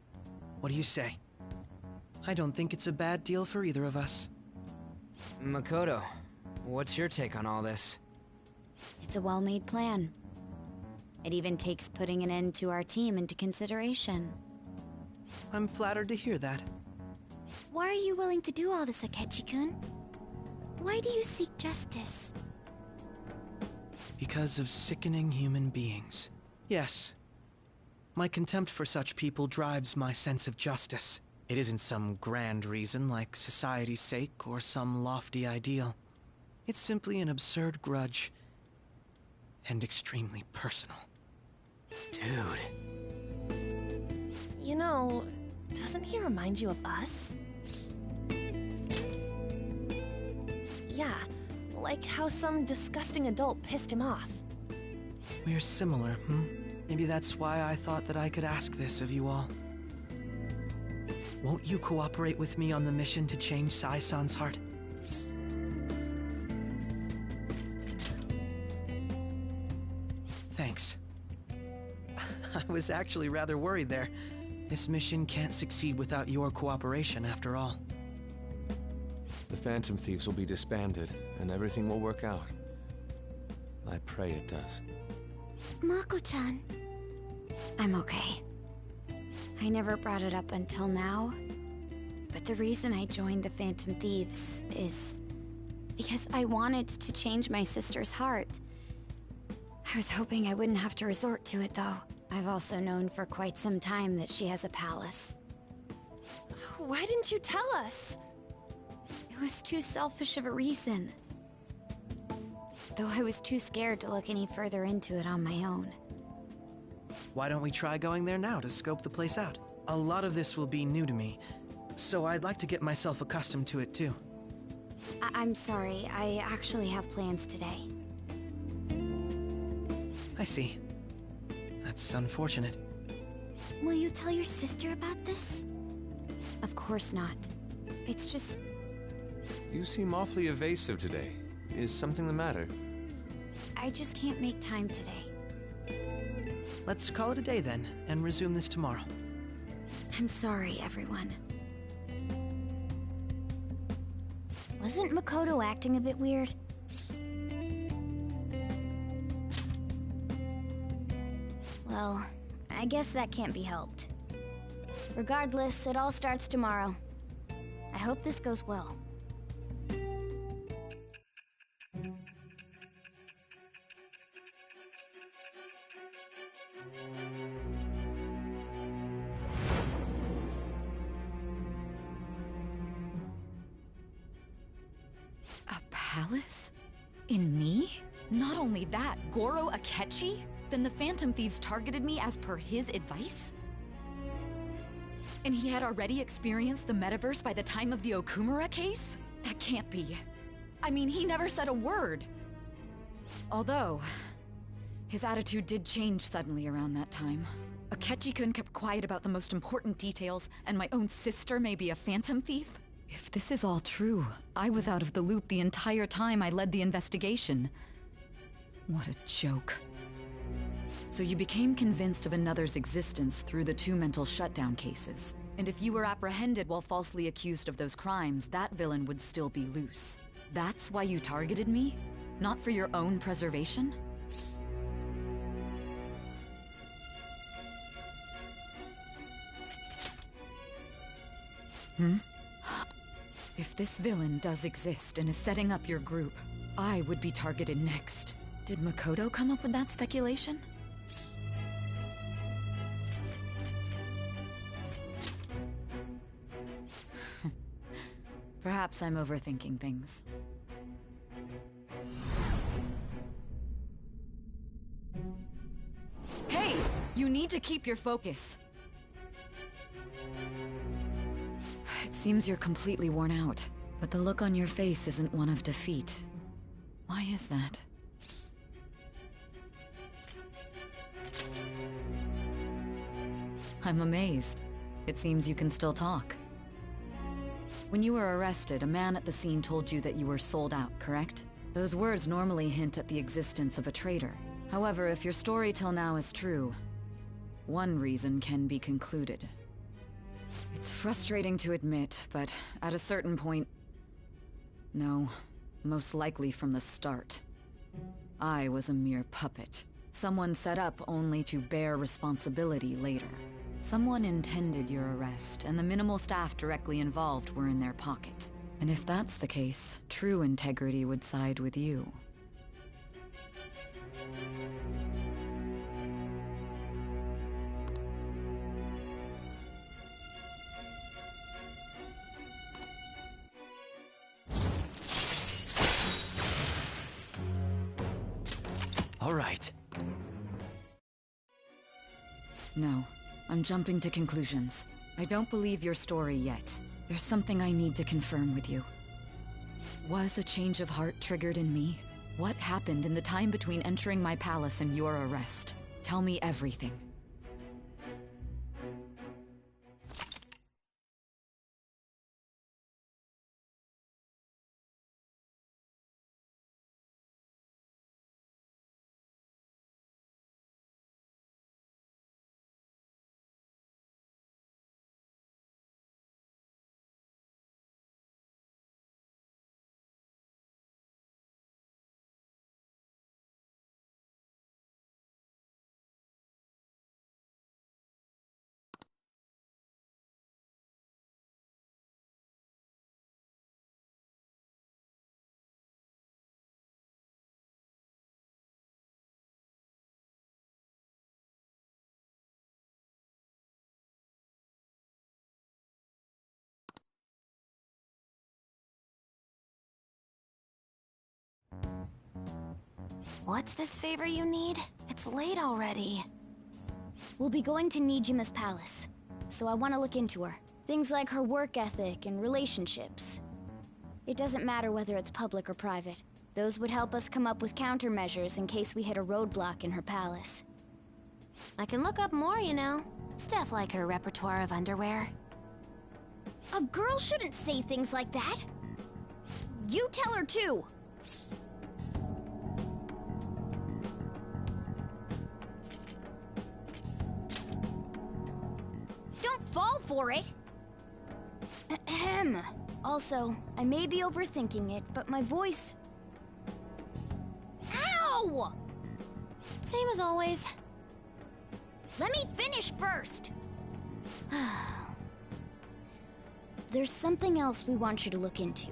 what do you say? I don't think it's a bad deal for either of us. Makoto, what's your take on all this? It's a well-made plan. It even takes putting an end to our team into consideration. I'm flattered to hear that. Why are you willing to do all this, Akechi-kun? Why do you seek justice? Because of sickening human beings. Yes. My contempt for such people drives my sense of justice. It isn't some grand reason like society's sake or some lofty ideal. It's simply an absurd grudge. And extremely personal. Dude. You know, doesn't he remind you of us? Yeah, like how some disgusting adult pissed him off. We're similar, hmm? Maybe that's why I thought that I could ask this of you all. Won't you cooperate with me on the mission to change Sai-san's heart? Thanks. I was actually rather worried there. This mission can't succeed without your cooperation, after all. The Phantom Thieves will be disbanded, and everything will work out. I pray it does. Mako-chan. I'm okay. I never brought it up until now, but the reason I joined the Phantom Thieves is because I wanted to change my sister's heart. I was hoping I wouldn't have to resort to it, though. I've also known for quite some time that she has a palace. Why didn't you tell us? It was too selfish of a reason. Though I was too scared to look any further into it on my own. Why don't we try going there now to scope the place out? A lot of this will be new to me, so I'd like to get myself accustomed to it too. I'm sorry, I actually have plans today. I see. That's unfortunate. Will you tell your sister about this? Of course not. It's just... You seem awfully evasive today. Is something the matter? I just can't make time today. Let's call it a day then, and resume this tomorrow. I'm sorry, everyone. Wasn't Makoto acting a bit weird? Well, I guess that can't be helped. Regardless, it all starts tomorrow. I hope this goes well. A palace? In me? Not only that, Goro Akechi? Then the Phantom Thieves targeted me as per his advice? And he had already experienced the metaverse by the time of the Okumura case? That can't be. I mean, he never said a word. Although, his attitude did change suddenly around that time. Akechi-kun kept quiet about the most important details, and my own sister may be a Phantom Thief? If this is all true, I was out of the loop the entire time I led the investigation. What a joke. So you became convinced of another's existence through the 2 mental shutdown cases. And if you were apprehended while falsely accused of those crimes, that villain would still be loose. That's why you targeted me? Not for your own preservation? If this villain does exist and is setting up your group, I would be targeted next. Did Makoto come up with that speculation? Perhaps I'm overthinking things. Hey! You need to keep your focus. It seems you're completely worn out, but the look on your face isn't one of defeat. Why is that? I'm amazed. It seems you can still talk. When you were arrested, a man at the scene told you that you were sold out, correct? Those words normally hint at the existence of a traitor. However, if your story till now is true, one reason can be concluded. It's frustrating to admit, but at a certain point... No, most likely from the start. I was a mere puppet. Someone set up only to bear responsibility later. Someone intended your arrest, and the minimal staff directly involved were in their pocket. And if that's the case, true integrity would side with you. All right. No, I'm jumping to conclusions. I don't believe your story yet. There's something I need to confirm with you. Was a change of heart triggered in me? What happened in the time between entering my palace and your arrest? Tell me everything. What's this favor you need? It's late already. We'll be going to Nijima's palace, so I want to look into her. Things like her work ethic and relationships. It doesn't matter whether it's public or private. Those would help us come up with countermeasures in case we hit a roadblock in her palace. I can look up more, you know. Stuff like her repertoire of underwear. A girl shouldn't say things like that. You tell her too. Don't fall for it. Ahem. Also, I may be overthinking it, but my voice... Ow! Same as always. Let me finish first. There's something else we want you to look into.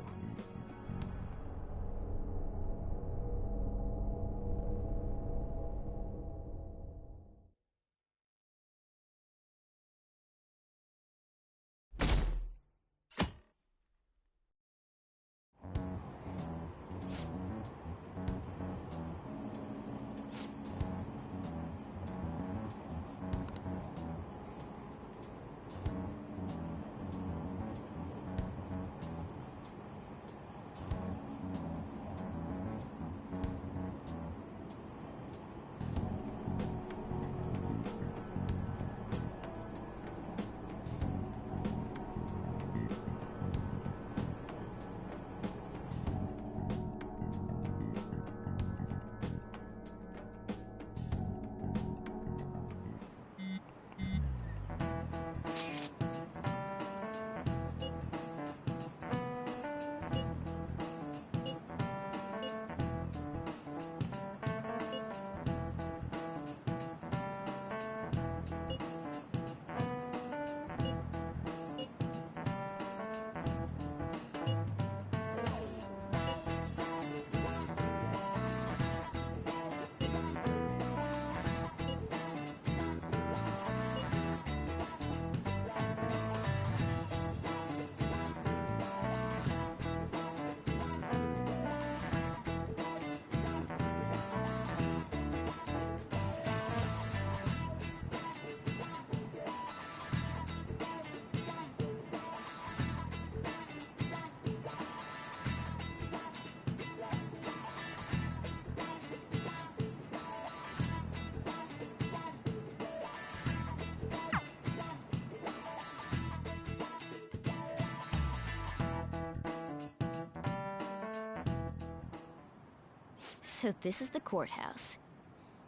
So this is the courthouse.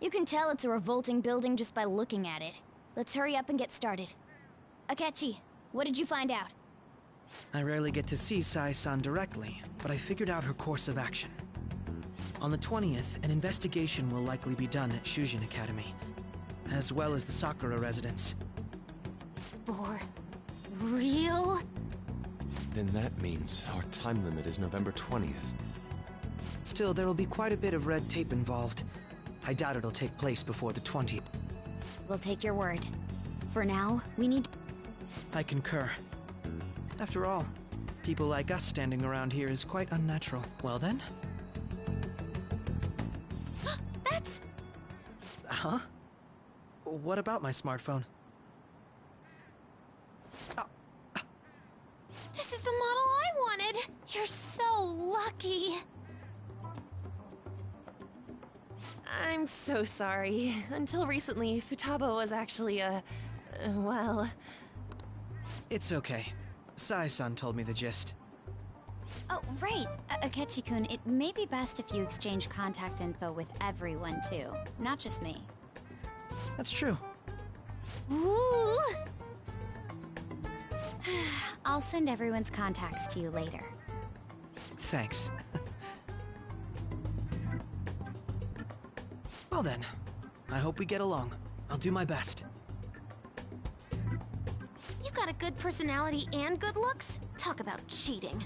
You can tell it's a revolting building just by looking at it. Let's hurry up and get started. Akechi, what did you find out? I rarely get to see Sae-san directly, but I figured out her course of action. On the 20th, an investigation will likely be done at Shujin Academy, as well as the Sakura residence. For real? Then that means our time limit is November 20th. Still, there will be quite a bit of red tape involved. I doubt it'll take place before the 20th. We'll take your word. For now, we need... I concur. After all, people like us standing around here is quite unnatural. Well then? That's... Huh? What about my smartphone? This is the model I wanted! You're so lucky! I'm so sorry. Until recently, Futaba was actually well... It's okay. Sae-san told me the gist. Oh, right. Akechi-kun, it may be best if you exchange contact info with everyone, too. Not just me. That's true. Ooh! I'll send everyone's contacts to you later. Thanks. Well then, I hope we get along. I'll do my best. You got a good personality and good looks? Talk about cheating.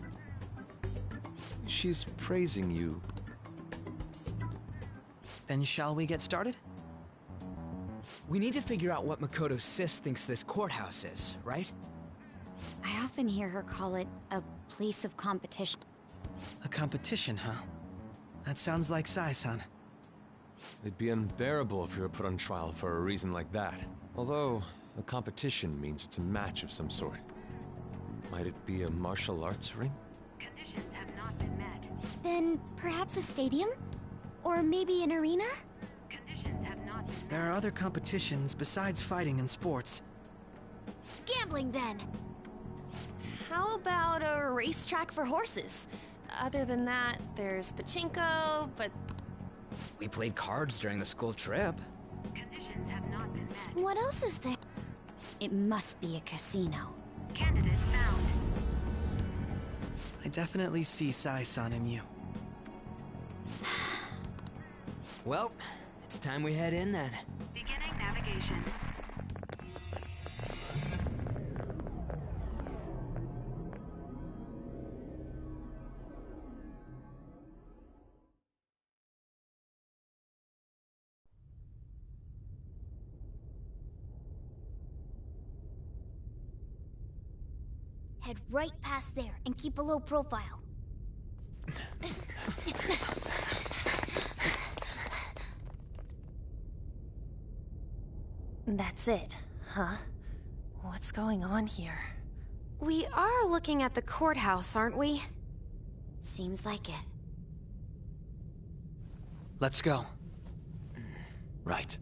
She's praising you. Then shall we get started? We need to figure out what Makoto Sis thinks this courthouse is, right? I often hear her call it a place of competition. A competition, huh? That sounds like Sae-san. It'd be unbearable if you were put on trial for a reason like that. Although, a competition means it's a match of some sort. Might it be a martial arts ring? Conditions have not been met. Then perhaps a stadium? Or maybe an arena? Conditions have not been met. There are other competitions besides fighting and sports. Gambling, then. How about a racetrack for horses? Other than that, there's pachinko, but... We played cards during the school trip. Conditions have not been met. What else is there? It must be a casino. Candidate found. I definitely see Sae-san in you. Well, it's time we head in then. Beginning navigation. Head right past there and keep a low profile. That's it, huh? What's going on here? We are looking at the courthouse, aren't we? Seems like it. Let's go. Right.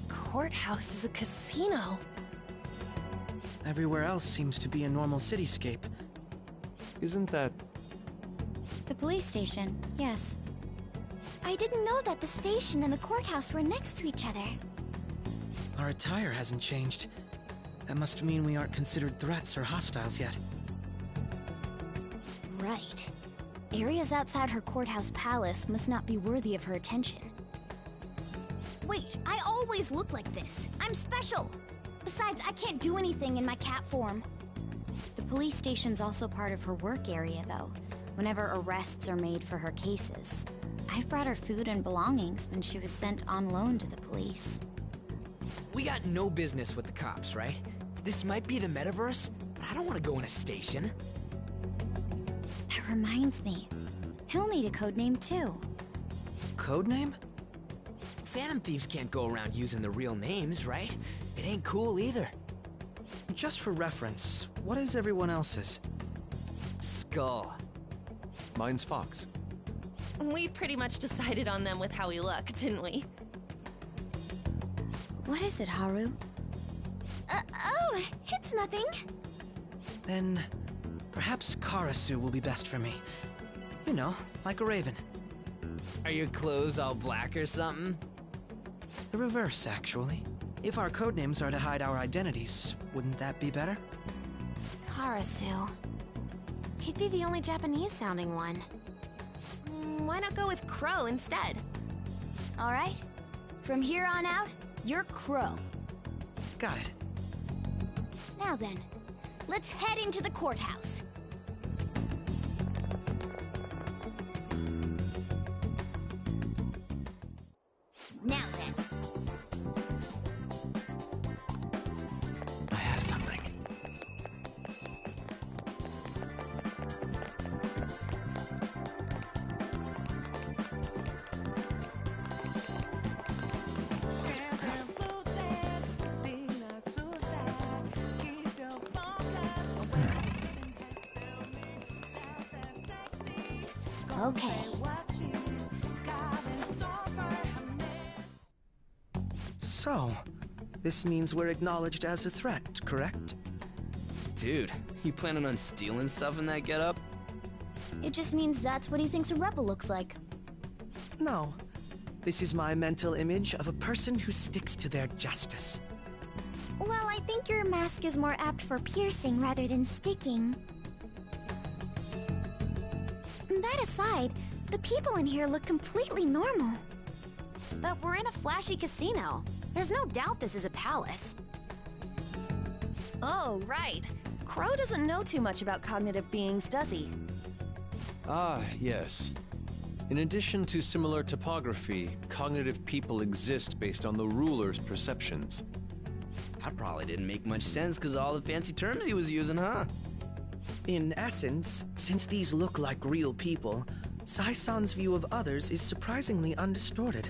Courthouse is a casino. Everywhere else seems to be a normal cityscape. Isn't that... The police station, yes. I didn't know that the station and the courthouse were next to each other. Our attire hasn't changed. That must mean we aren't considered threats or hostiles yet. Right. Areas outside her courthouse palace must not be worthy of her attention. Wait, I always look like this. I'm special. Besides, I can't do anything in my cat form. The police station's also part of her work area, though, whenever arrests are made for her cases. I've brought her food and belongings when she was sent on loan to the police. We got no business with the cops, right? This might be the metaverse, but I don't want to go in a station. That reminds me. He'll need a code name, too. Code name? Phantom Thieves can't go around using their real names, right? It ain't cool either. Just for reference, what is everyone else's? Skull. Mine's Fox. We pretty much decided on them with how we look, didn't we? What is it, Haru? Oh, it's nothing. Then perhaps Karasu will be best for me. You know, like a raven. Are your clothes all black or something? The reverse, actually. If our codenames are to hide our identities, wouldn't that be better? Karasu. He'd be the only Japanese-sounding one. Why not go with Crow instead? All right. From here on out, you're Crow. Got it. Now then, let's head into the courthouse. Now then. I have something. Okay. So, this means we're acknowledged as a threat, correct? Dude, you planning on stealing stuff in that getup? It just means that's what he thinks a rebel looks like. No. This is my mental image of a person who sticks to their justice. Well, I think your mask is more apt for piercing rather than sticking. That aside, the people in here look completely normal. But we're in a flashy casino. There's no doubt this is a palace. Oh, right. Crow doesn't know too much about cognitive beings, does he? Ah, yes. In addition to similar topography, cognitive people exist based on the ruler's perceptions. That probably didn't make much sense because of all the fancy terms he was using, huh? In essence, since these look like real people, Sai-san's view of others is surprisingly undistorted.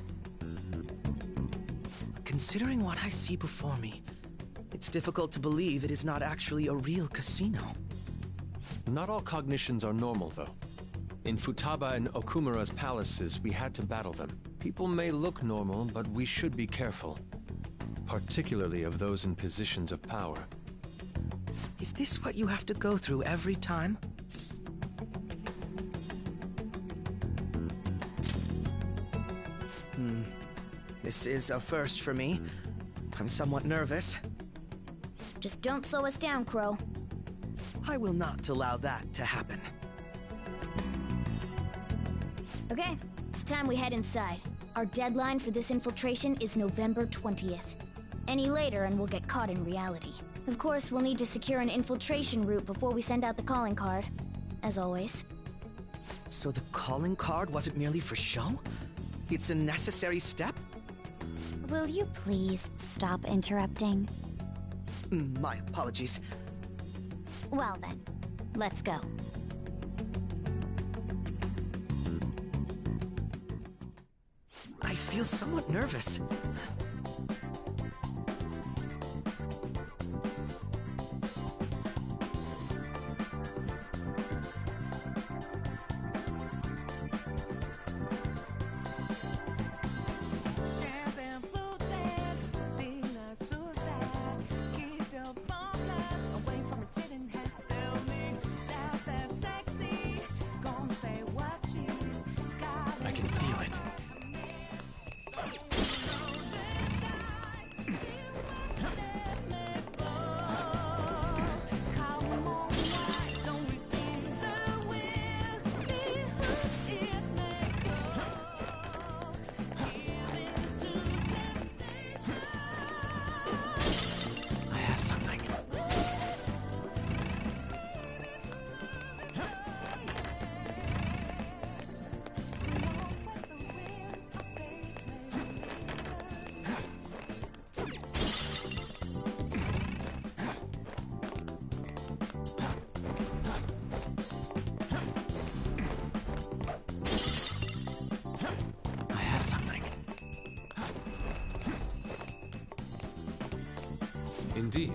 Considering what I see before me, it's difficult to believe it is not actually a real casino. Not all cognitions are normal, though. In Futaba and Okumura's palaces, we had to battle them. People may look normal, but we should be careful. Particularly of those in positions of power. Is this what you have to go through every time? This is a first for me. I'm somewhat nervous. Just don't slow us down, Crow. I will not allow that to happen. Okay, it's time we head inside. Our deadline for this infiltration is November 20th. Any later and we'll get caught in reality. Of course, we'll need to secure an infiltration route before we send out the calling card. As always. So the calling card wasn't merely for show? It's a necessary step? Will you please stop interrupting? My apologies. Well then, let's go. I feel somewhat nervous. Indeed.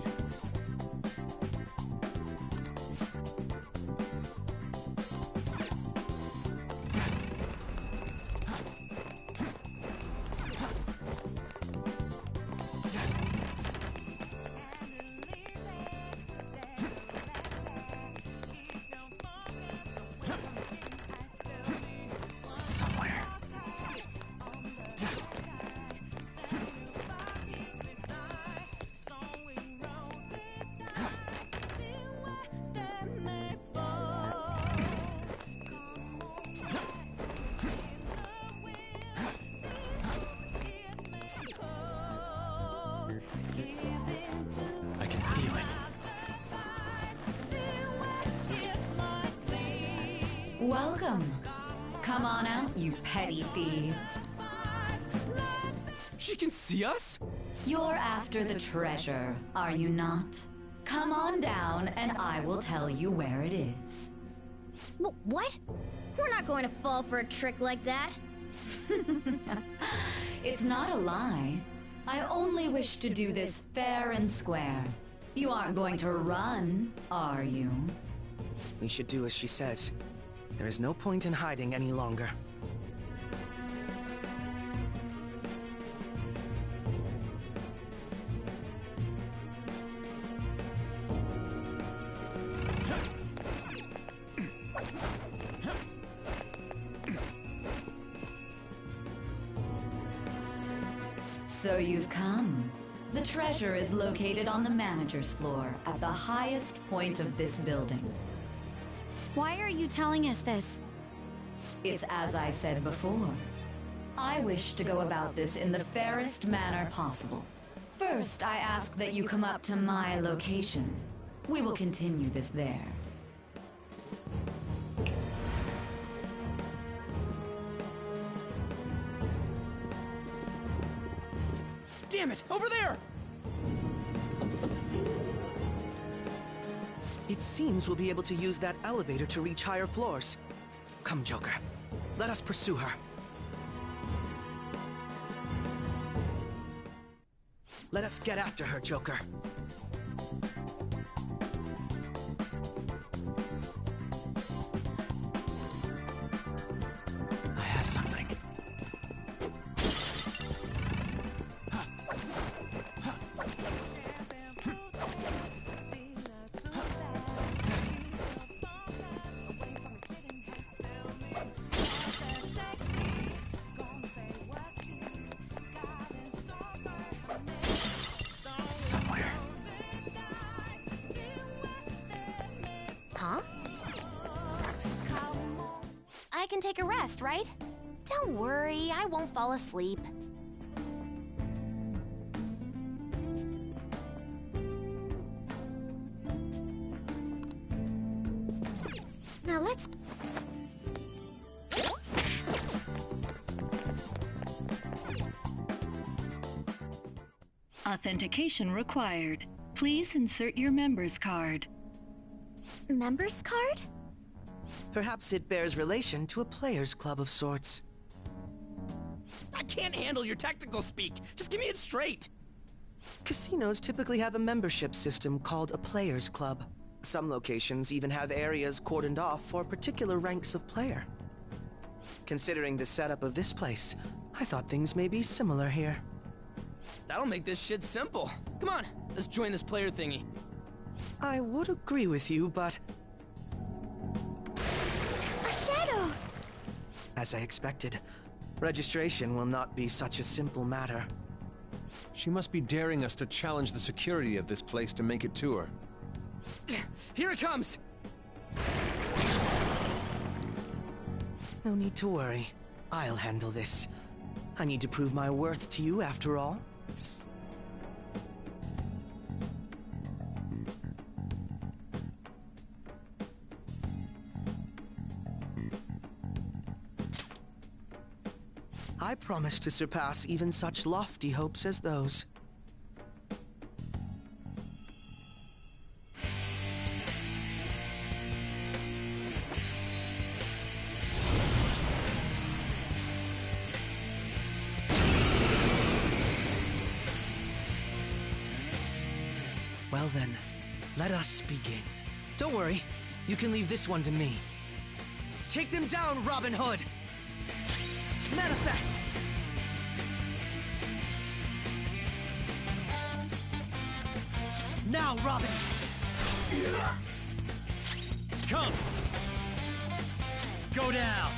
Somewhere. I can feel it. Welcome. Come on out, you petty thieves. She can see us? You're after the treasure, are you not? Come on down and I will tell you where it is. What? We're not going to fall for a trick like that. It's not a lie. I only wish to do this fair and square. You aren't going to run, are you? We should do as she says. There is no point in hiding any longer. So you've come. The treasure is located on the manager's floor at the highest point of this building. Why are you telling us this? It's as I said before. I wish to go about this in the fairest manner possible. First, I ask that you come up to my location. We will continue this there. Damn it! Over there! It seems we'll be able to use that elevator to reach higher floors. Come, Joker. Let us pursue her. Let us get after her, Joker. I have something. Somewhere. Huh? I can take a rest, right? Don't worry, I won't fall asleep. Now let's... Authentication required. Please insert your member's card. Member's card? Perhaps it bears relation to a players' club of sorts. I can't handle your technical speak. Just give me it straight. Casinos typically have a membership system called a players' club. Some locations even have areas cordoned off for particular ranks of player. Considering the setup of this place, I thought things may be similar here. That'll make this shit simple. Come on, let's join this player thingy. I would agree with you, but... A shadow! As I expected, registration will not be such a simple matter. She must be daring us to challenge the security of this place to make it to her. Here it comes! No need to worry. I'll handle this. I need to prove my worth to you, after all. I promise to surpass even such lofty hopes as those. Well then, let us begin. Don't worry, you can leave this one to me. Take them down, Robin Hood! Manifest! Now, Robin! Come! Go down!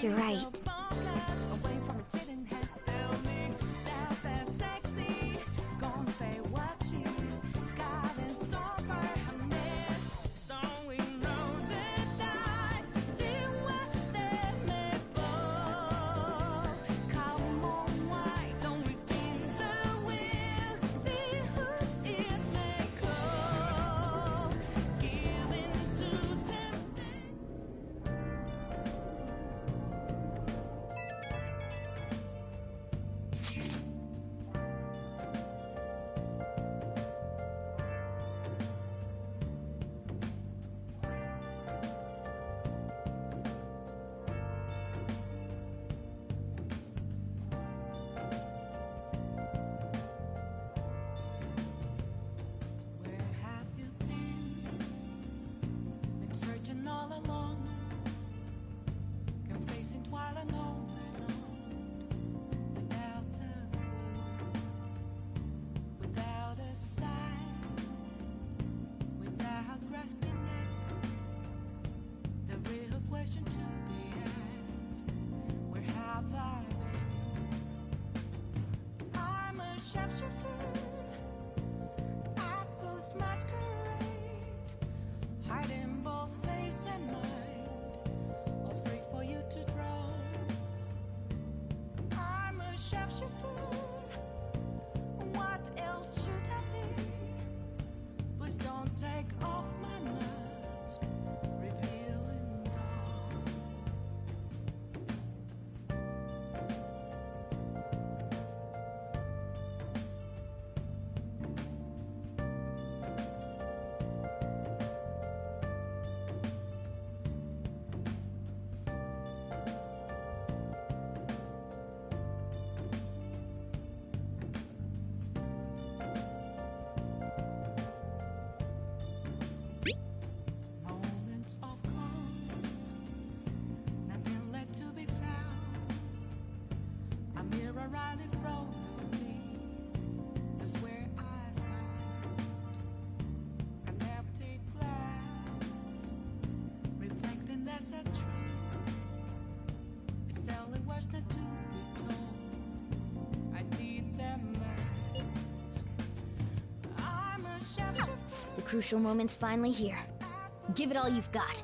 You're right. The crucial moment's finally here. Give it all you've got.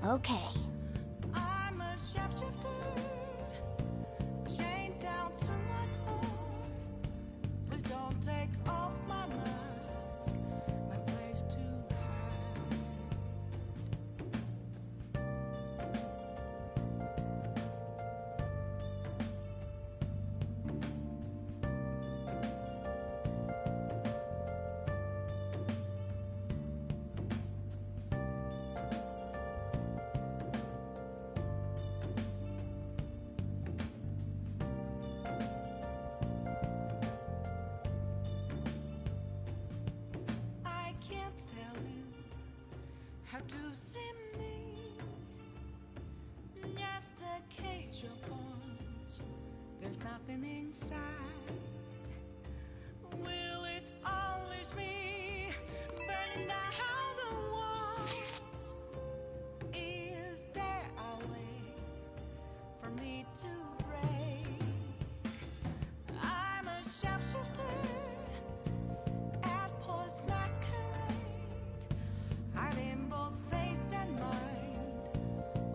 Okay. I'm a shapeshifter, chained down to my core. Please don't take off my mask, my place to hide. to see me. Just a cage of bones. There's nothing inside. Will it unleash me? Burning down the walls. Is there a way for me to break? I'm a sharpshooter at Post Masquerade. I'm in both face and mind,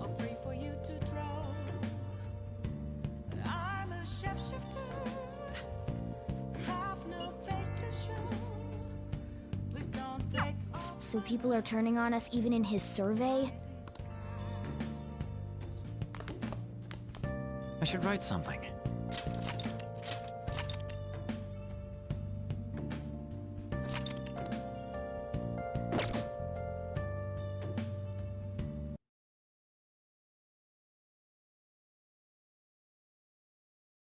all free for you to throw. I'm a shapeshifter, have no face to show. Please don't take off. So people are turning on us even in his survey? I should write something.